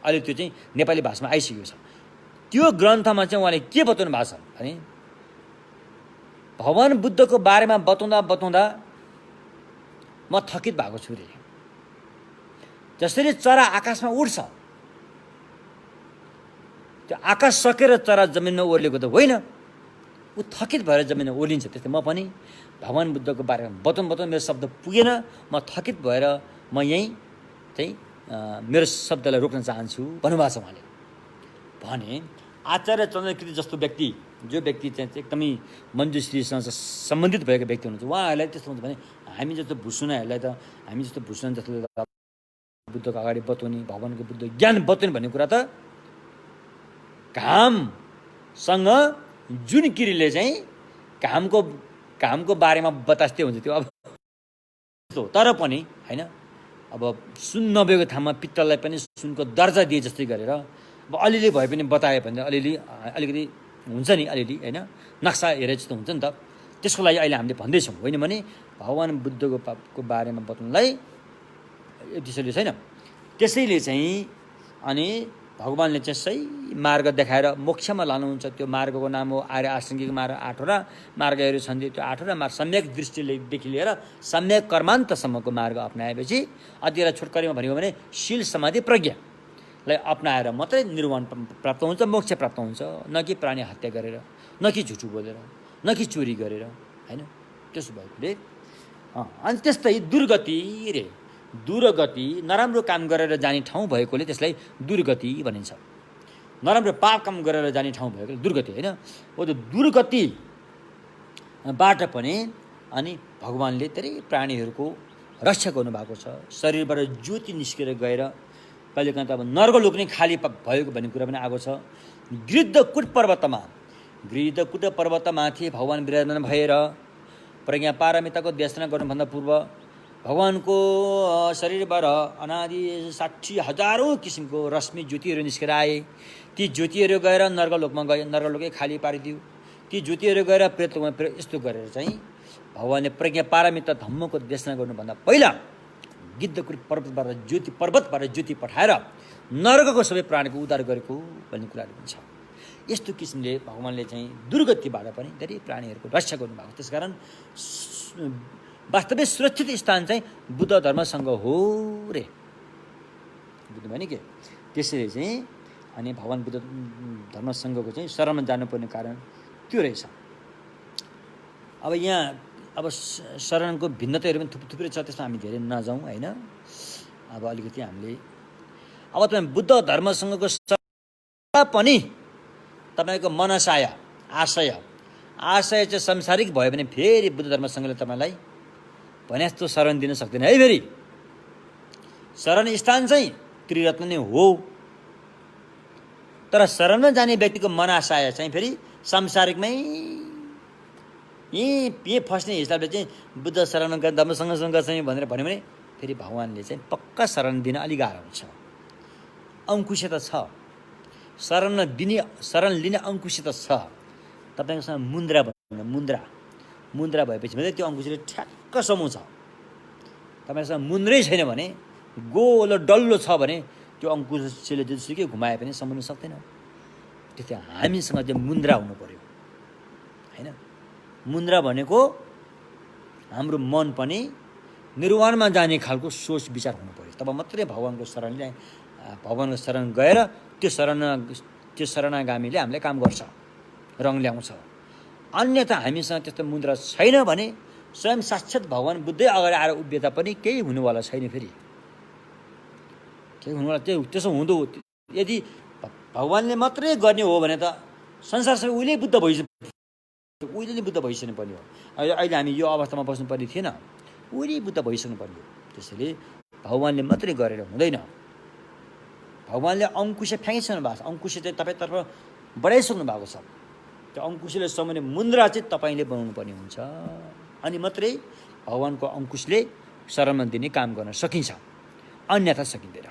अहिले त्यो चाहिँ नेपाली भाषामा आइसकेको छ। त्यो ग्रन्थमा चाहिँ उहाँले के बताउनु भएको छ भने भगवान् बुद्धको बारेमा बताउँदा म थकित भएको छु रे। जसरी चरा आकाशमा उड्छ, त्यो आकाश सकेर चरा जमिनमा ओर्लेको त होइन, ऊ थकित भएर जमिनमा ओर्लिन्छ। त्यस्तै म पनि भगवान् बुद्धको बारेमा बताउनु मेरो शब्द पुगेन, म थकित भएर म यहीँ चाहिँ मेरो शब्दलाई रोक्न चाहन्छु भन्नुभएको छ उहाँले। भने आचार्य चन्द्रकीर्ति जस्तो व्यक्ति, जो व्यक्ति चाहिँ एकदमै मञ्जुश्रीसँग सम्बन्धित भएको व्यक्ति हुनुहुन्छ, उहाँहरूलाई त्यस्तो हुन्छ भने हामी जस्तो भुसुनाहरूलाई त, हामी जस्तो भुसुना जसले बुद्धको अगाडि बताउने, भगवान्को बुद्ध ज्ञान बताउने भन्ने कुरा त घामसँग जुन किरीले चाहिँ घामको बारेमा बतास्दै हुन्छ त्यो। अब तर पनि होइन, अब सुन नभएको ठाउँमा पित्तललाई पनि सुनको दर्जा दिए जस्तै गरेर अब अलिअलि भए पनि बतायो भने अलिकति हुन्छ नि, अलिअलि होइन, नक्सा हेरे जस्तो हुन्छ नि त। त्यसको लागि अहिले हामीले भन्दैछौँ, होइन भने भगवान् बुद्धको बारेमा बताउनलाई त्यसैले छैन। त्यसैले चाहिँ अनि भगवान्ले चाहिँ सही मार्ग देखाएर मोक्षमा लानुहुन्छ। त्यो मार्गको नाम हो आर्य अष्टाङ्गिक मार्ग। 8वटा मार्गहरू छन्, त्यो 8वटा मार्ग सम्यक दृष्टिदेखि लिएर सम्यक कर्मान्तसम्मको मार्ग अप्नाएपछि अतिलाई छोटकरीमा भनेको भने शील समाधि प्रज्ञालाई अप्नाएर मात्रै निर्वाण प्राप्त हुन्छ, मोक्ष प्राप्त हुन्छ। न कि प्राणी हत्या गरेर, न कि झुठो बोलेर, न कि चोरी गरेर, होइन। त्यसो भएकोले अनि त्यस्तै दुर्गति नराम्रो काम गरेर जाने ठाउँ भएकोले त्यसलाई दुर्गति भनिन्छ। नराम्रो पाप काम गरेर जाने ठाउँ भएकोले दुर्गति, होइन। हो त्यो दुर्गतिबाट पनि अनि भगवान्ले धेरै प्राणीहरूको रक्षा गर्नुभएको छ। शरीरबाट ज्योति निस्केर गएर कहिलेकाहीँ त अब नर्कलोक नै खाली भएको भन्ने कुरा पनि आएको छ। गिद्धकुट पर्वतमाथि भगवान् विराजमान भएर प्रज्ञा पारमिताको देशना गर्नुभन्दा पूर्व भगवान्को शरीरबाट अनादि 60,000 किसिमको रश्मि ज्योतिहरू निस्केर आए। ती ज्योतिहरू गएर नर्कलोकमा गए, नर्कलोकै खाली पारिदियो। ती ज्योतिहरू गएर प्रेतलोकमा यस्तो गरेर चाहिँ भगवान्ले प्रज्ञा पारमिता धम्मको देशना गर्नुभन्दा पहिला गिद्धकुट पर्वतबाट ज्योति पठाएर नर्कको सबै प्राणीको उद्धार गरेको भन्ने कुराहरू पनि छ। यस्तो किसिमले भगवान्ले चाहिँ दुर्गतिबाट पनि धेरै प्राणीहरूको रक्षा गर्नुभएको। त्यसकारण वास्तविक सुरक्षित स्थान चाहिँ बुद्ध धर्मसँग हो रे, बुझ्नु भयो नि के। त्यसैले चाहिँ अनि भगवान् बुद्ध धर्मसँगको चाहिँ शरणमा जानुपर्ने कारण त्यो रहेछ। अब यहाँ अब शरणको भिन्नताहरू पनि थुप्रै छ, त्यसमा हामी धेरै नजाउँ होइन। अब अलिकति हामीले अब तपाईँ बुद्ध धर्मसँगको पनि तपाईँको मनसाय आशय चाहिँ सांसारिक भयो भने फेरि बुद्ध धर्मसँगले तपाईँलाई भने जस्तो शरण दिन सक्दैन है। फेरि शरण स्थान चाहिँ त्रिरत्न नै हो, तर शरणमा जाने व्यक्तिको मनाशय चाहिँ फेरि सांसारिकमै यहीँ फस्ने हिसाबले चाहिँ बुद्ध शरण धर्मसँग चाहिँ भनेर भन्यो भने फेरि भगवान्ले चाहिँ पक्का शरण दिन अलिक गाह्रो हुन्छ। अङ्कुशता छ, शरण लिने अङ्कुशता छ। तपाईँकोसँग मुन्द्रा भन्नु मुन्द्रा भएपछि मात्रै त्यो अङ्कुशले ठ्याक्क समाउँछ। तपाईँसँग मुन्द्रै छैन भने, गोलो डल्लो छ भने त्यो अङ्कुशले जेसुकै घुमाए पनि समाउन सक्दैन। त्यस्तै हामीसँग चाहिँ मुन्द्रा हुनु पर्यो होइन। मुन्द्रा भनेको हाम्रो मन पनि निर्वाणमा जाने खालको सोच विचार हुनु पर्यो, तब मात्रै भगवान्को शरण गएर त्यो शरणागामीले हामीलाई काम गर्छ, रङ ल्याउँछ। अन्यथा हामीसँग त्यस्तो मुद्रा छैन भने स्वयं साक्षात् भगवान् बुद्धै अगाडि आएर उभिएता पनि केही हुनुवाला छैन। फेरि केही हुनुवाला त्यसो हुँदो यदि भगवान्ले मात्रै गर्ने हो भने त संसारसँग उहिले बुद्ध भइसक्नु पर्ने हो। अहिले हामी यो अवस्थामा बस्नुपर्ने थिएन, उहिले बुद्ध भइसक्नु पर्ने हो। त्यसैले भगवान्ले मात्रै गरेर हुँदैन। भगवान्ले अङ्कुश फ्याँकिसक्नु भएको छ, अङ्कुश चाहिँ तपाईँतर्फ बढाइसक्नु भएको छ। त्यो अङ्कुशले समाउने मुन्द्रा चाहिँ तपाईँले बनाउनु पर्ने हुन्छ, अनि मात्रै भगवान्को अङ्कुशले शरणमा दिने काम गर्न सकिन्छ, अन्यथा सकिँदैन।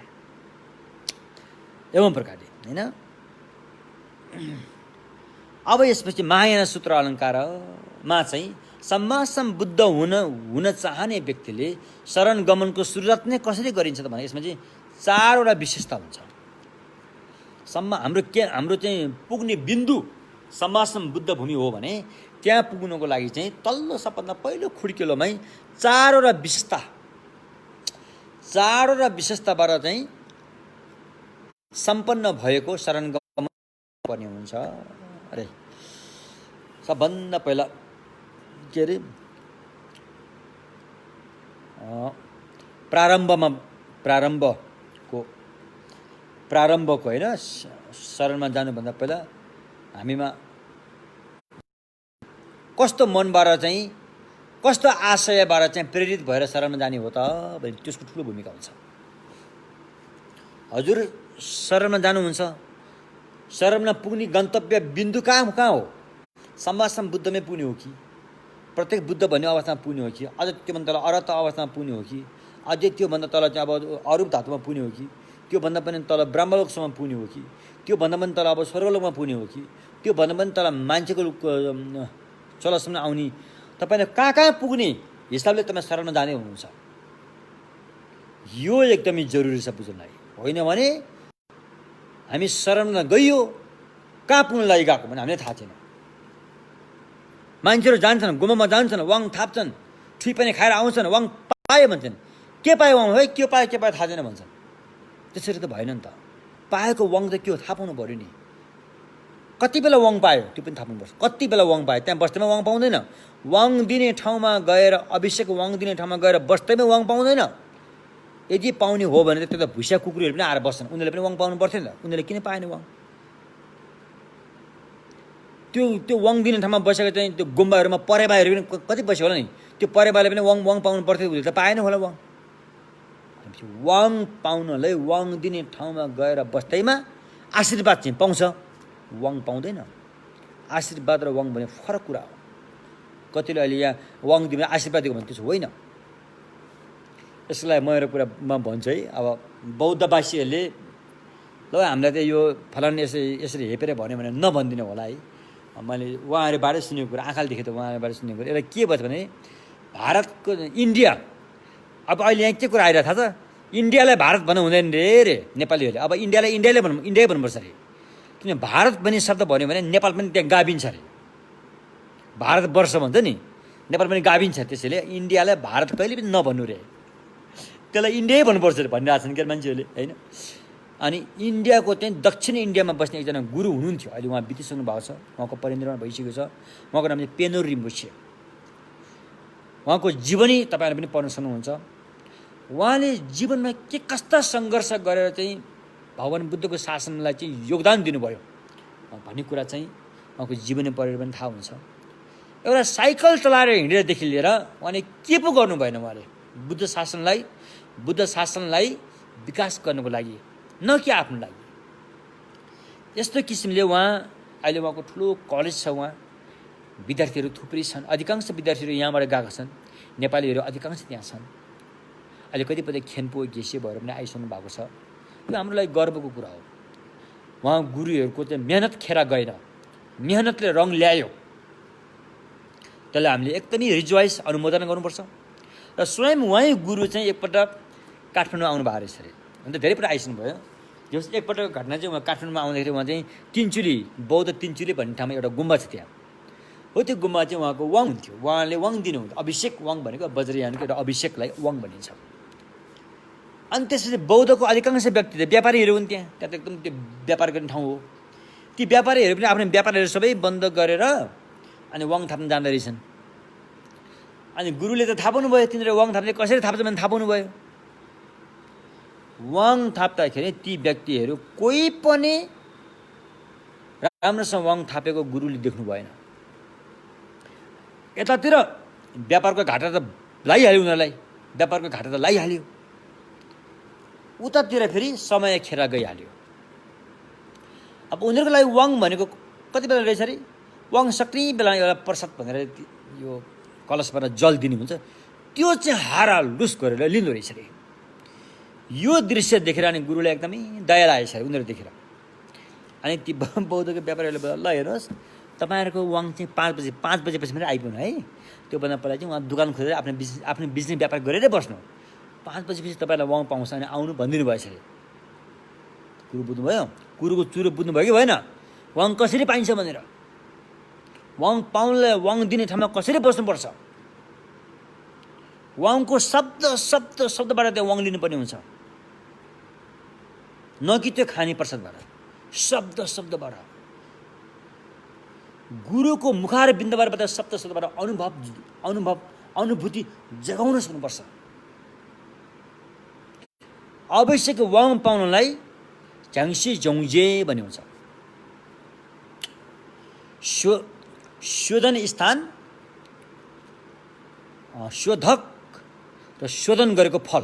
एवं प्रकारले होइन। अब यसपछि महायान सूत्र अलङ्कारमा चाहिँ सम्मासम बुद्ध हुन चाहने व्यक्तिले शरण गमनको सुरुवात नै कसरी गरिन्छ त भने यसमा चाहिँ 4वटा विशेषता हुन्छ। हाम्रो चाहिँ पुग्ने बिन्दु सम्मासम बुद्ध भूमि हो भने त्यहाँ पुग्नुको लागि चाहिँ तल्लो सबभन्दा पहिलो खुड्किलोमै 4वटा विशेषताबाट चाहिँ सम्पन्न भएको शरण गमन पर्ने हुन्छ। अरे सबभन्दा पहिला के अरे प्रारम्भको होइन, शरणमा जानुभन्दा पहिला हामीमा कस्तो मनबाट चाहिँ कस्तो आशयबाट चाहिँ प्रेरित भएर शरणमा जाने हो त भने त्यसको ठुलो भूमिका हुन्छ। हजुर शरणमा जानुहुन्छ, शरणमा पुग्ने गन्तव्य बिन्दु कहाँ हो? सम्मासम बुद्धमै पुग्ने हो कि, प्रत्येक बुद्ध भन्ने अवस्थामा पुग्ने हो कि, अझ त्योभन्दा तल अरहत अवस्थामा पुग्ने हो कि, अझै त्योभन्दा तल चाहिँ अब अरूप धातुमा पुग्ने हो कि, त्योभन्दा पनि तल ब्रह्मलोकसम्म पुग्ने हो कि, त्योभन्दा पनि तल अब स्वर्गलोकमा पुग्ने हो कि, त्योभन्दा पनि तल मान्छेको चलसम्म आउने, तपाईँले कहाँ पुग्ने हिसाबले तपाईँ शरणमा जाँदै हुनुहुन्छ। यो एकदमै जरुरी छ बुझ्नलाई। होइन भने हामी शरणमा गइयो, कहाँ पुग्न लागि गएको भने हामीलाई थाहा छैन। मान्छेहरू जान्छन्, गुम्बामा जान्छन्, वाङ थाप्छन्, ठुई पनि खाएर आउँछन्, वाङ पायो भन्छन्, के पायो वाङ है, के पायो थाहा छैन भन्छन्। त्यसरी त भएन नि त। पाएको वाङ त के हो थाहा पाउनु पऱ्यो नि। कति बेला वाङ पायो त्यो पनि थाहा पाउनुपर्छ। कति बेला वाङ पायो, त्यहाँ बस्दैमा वाङ पाउँदैन। वाङ दिने ठाउँमा गएर, अभिषेक वाङ दिने ठाउँमा गएर बस्दैमै वाङ पाउँदैन। यदि पाउने हो भने त त्यो त भुसिया कुकुरहरू पनि आएर बस्छन्, उनीहरूले पनि वाङ पाउनु पर्थ्यो नि त। उनीहरूले किन पाएन वाङ? त्यो वाङ दिने ठाउँमा बसेको चाहिँ त्यो गुम्बाहरूमा परेबाहरू पनि कति बस्यो होला नि, त्यो परेबाले पनि वाङ पाउनु पर्थ्यो, उसले त पाएन होला वाङ। वाङ पाउनलाई वाङ दिने ठाउँमा गएर बस्दैमा आशीर्वाद चाहिँ पाउँछ, वाङ पाउँदैन। आशीर्वाद र वाङ भने फरक कुरा हो। कतिले अहिले यहाँ वाङ दिने आशीर्वाद दिएको भने त्यसो होइन। यसलाई म एउटा कुरा म भन्छु है। अब बौद्धवासीहरूले ल हामीलाई त यो फलान यसरी हेपेर भन्यो भने नभनिदिनु होला है। मैले उहाँहरूबाटै सुनेको कुरा, आँखाले देखेँ त उहाँहरूबाट सुनेको कुरा। यसलाई के भयो भने भारतको इन्डिया, अब अहिले यहाँ के कुरा आइरहेको थाहा छ? इन्डियालाई भारत भन्नु हुँदैन रे नेपालीहरूले। अब इन्डियाले भन्नुपर्छ अरे, किन भारत भन्ने शब्द भन्यो भने नेपाल पनि त्यहाँ गाभिन्छ अरे। भारतवर्ष भन्छ नि, नेपाल पनि गाभिन्छ। त्यसैले इन्डियालाई भारत कहिले पनि नभन्नु रे, त्यसलाई इन्डियै भन्नुपर्छ अरे भनिरहेको छन् क्या मान्छेहरूले होइन। अनि इन्डियाको चाहिँ दक्षिण इन्डियामा बस्ने एकजना गुरु हुनुहुन्थ्यो, अहिले उहाँ बितिसक्नु भएको छ, उहाँको परिनिर्वाण भइसकेको छ। उहाँको नाम चाहिँ पेनोर रिम्पोछे। उहाँले चाहिँ के भन्नुहुन्थ्यो भने, भारतको चाहिँ 4 वटा विशेषता हुन्छन्। 4 वटा विशेषता भनेको चाहिँ 4 वटा उहाँको जीवनी तपाईँहरूले पनि पढ्न सक्नुहुन्छ। उहाँले जीवनमा के कस्ता सङ्घर्ष गरेर चाहिँ भगवान बुद्धको शासनलाई चाहिँ योगदान दिनुभयो भन्ने कुरा चाहिँ उहाँको जीवनी पढेर पनि थाहा हुन्छ। एउटा साइकल चलाएर हिँडेरदेखि लिएर उहाँले के पो गर्नु भएन, उहाँले बुद्ध शासनलाई विकास गर्नको लागि, न कि आफ्नो लागि। यस्तो किसिमले उहाँ अहिले उहाँको ठुलो कलेज छ, उहाँ विद्यार्थीहरू थुप्रै छन्, अधिकांश विद्यार्थीहरू यहाँबाट गएका छन्, नेपालीहरू अधिकांश त्यहाँ छन्। अहिले कतिपय खेन्पो घेसे भएर पनि आइसक्नु भएको छ। यो हाम्रो लागि गर्वको कुरा हो। उहाँ गुरुहरूको चाहिँ मेहनत खेर गएन, मेहनतले रङ ल्यायो, त्यसलाई हामीले एकदमै रिजोइस अनुमोदन गर्नुपर्छ। र स्वयं उहाँ गुरु चाहिँ एकपल्ट काठमाडौँ आउनु भएको रहेछ अरे, अन्त धेरैपल्ट आइसक्नु भयो। जस एकपल्ट घटना चाहिँ उहाँ काठमाडौँमा आउँदाखेरि उहाँ चाहिँ तिनचुली, बौद्ध तिनचुली भन्ने ठाउँमा एउटा गुम्बा छ त्यहाँ हो। त्यो गुम्बा चाहिँ उहाँको वाङ हुन्थ्यो, उहाँले वाङ दिनुहुन्थ्यो। अभिषेक वाङ भनेको वज्रयानको एउटा अभिषेकलाई वाङ भनिन्छ। अनि त्यसपछि बौद्धको अधिकांश व्यक्ति व्यापारीहरू हुन्, त्यहाँ त एकदम त्यो व्यापार गर्ने ठाउँ हो। ती व्यापारीहरू पनि आफ्नो व्यापारहरू सबै बन्द गरेर अनि वाङ थाप्न जाँदो रहेछन्। अनि गुरुले त थाहा पाउनुभयो, तिनीहरू वाङ थाप्ने कसरी थाप्छ भने थाहा पाउनुभयो। वाङ थाप्दाखेरि ती व्यक्तिहरू कोही पनि राम्रोसँग वाङ थापेको गुरुले देख्नु भएन। यतातिर व्यापारको घाटा त लगाइहाल्यो, उनीहरूलाई व्यापारको घाटा त लगाइहाल्यो, उतातिर फेरि समय खेर गइहाल्यो। अब उनीहरूको लागि वाङ भनेको कति बेला रहेछ अरे, वाङ सक्ने बेला एउटा प्रसाद भनेर यो कलशबाट जल दिने हुन्छ, त्यो चाहिँ हारा लुस गरेर लिँदो रहेछ अरे। यो दृश्य देखेर अनि गुरुलाई एकदमै दया लागेछ अरे उनीहरू देखेर। अनि ती बौद्धको व्यापारीहरूले ल हेर्नुहोस्, तपाईँहरूको वाङ चाहिँ 5 बजेपछि मात्रै आइपुग्नु है, त्योभन्दा पहिला चाहिँ उहाँ दोकान खोलेर आफ्नो बिजनेस व्यापार गरेरै बस्नु, 5 बजेपछि तपाईँलाई वाङ पाउँछ अनि आउनु भनिदिनु भएछ अरे। कुरो बुझ्नुभयो, कुरोको चुरो बुझ्नुभयो कि भएन, वाङ कसरी पाइन्छ भनेर। वाङ पाउनलाई वाङ दिने ठाउँमा कसरी बस्नुपर्छ, वाङको शब्दबाट त्यो वाङ लिनुपर्ने हुन्छ, न कि त्यो खाने प्रसादबाट, शब्दबाट। गुरुको मुखार बिन्दबाट शब्दबाट अनुभूति जगाउन सक्नुपर्छ। आवश्यक वाङ पाउनलाई झाङ्सी जौजे भन्ने हुन्छ। शोधन स्थान, शोधक र शोधन गरेको फल,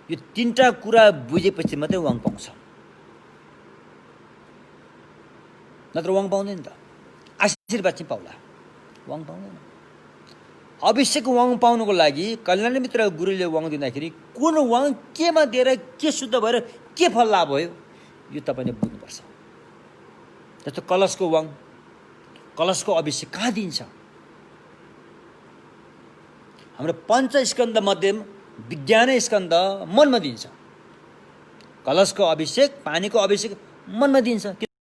यो 3टा कुरा बुझेपछि मात्रै वाङ पाउँछ, नत्र वाङ पाउँदैन त। आशीर्वाद चाहिँ पाउला, वाङ पाउँदैन। अभिषेक वाङ पाउनुको लागि कल्याण मित्र गुरुले वाङ दिँदाखेरि कुन वाङ केमा दिएर के शुद्ध भएर के फल लाभ भयो, यो तपाईँले बुझ्नुपर्छ। जस्तो कलशको वाङ, कलशको अभिषेक कहाँ दिन्छ? हाम्रो 5 स्कन्द मध्ये विज्ञान स्कन्द मनमा दिन्छ। कलशको अभिषेक, पानीको अभिषेक मनमा दिन्छ।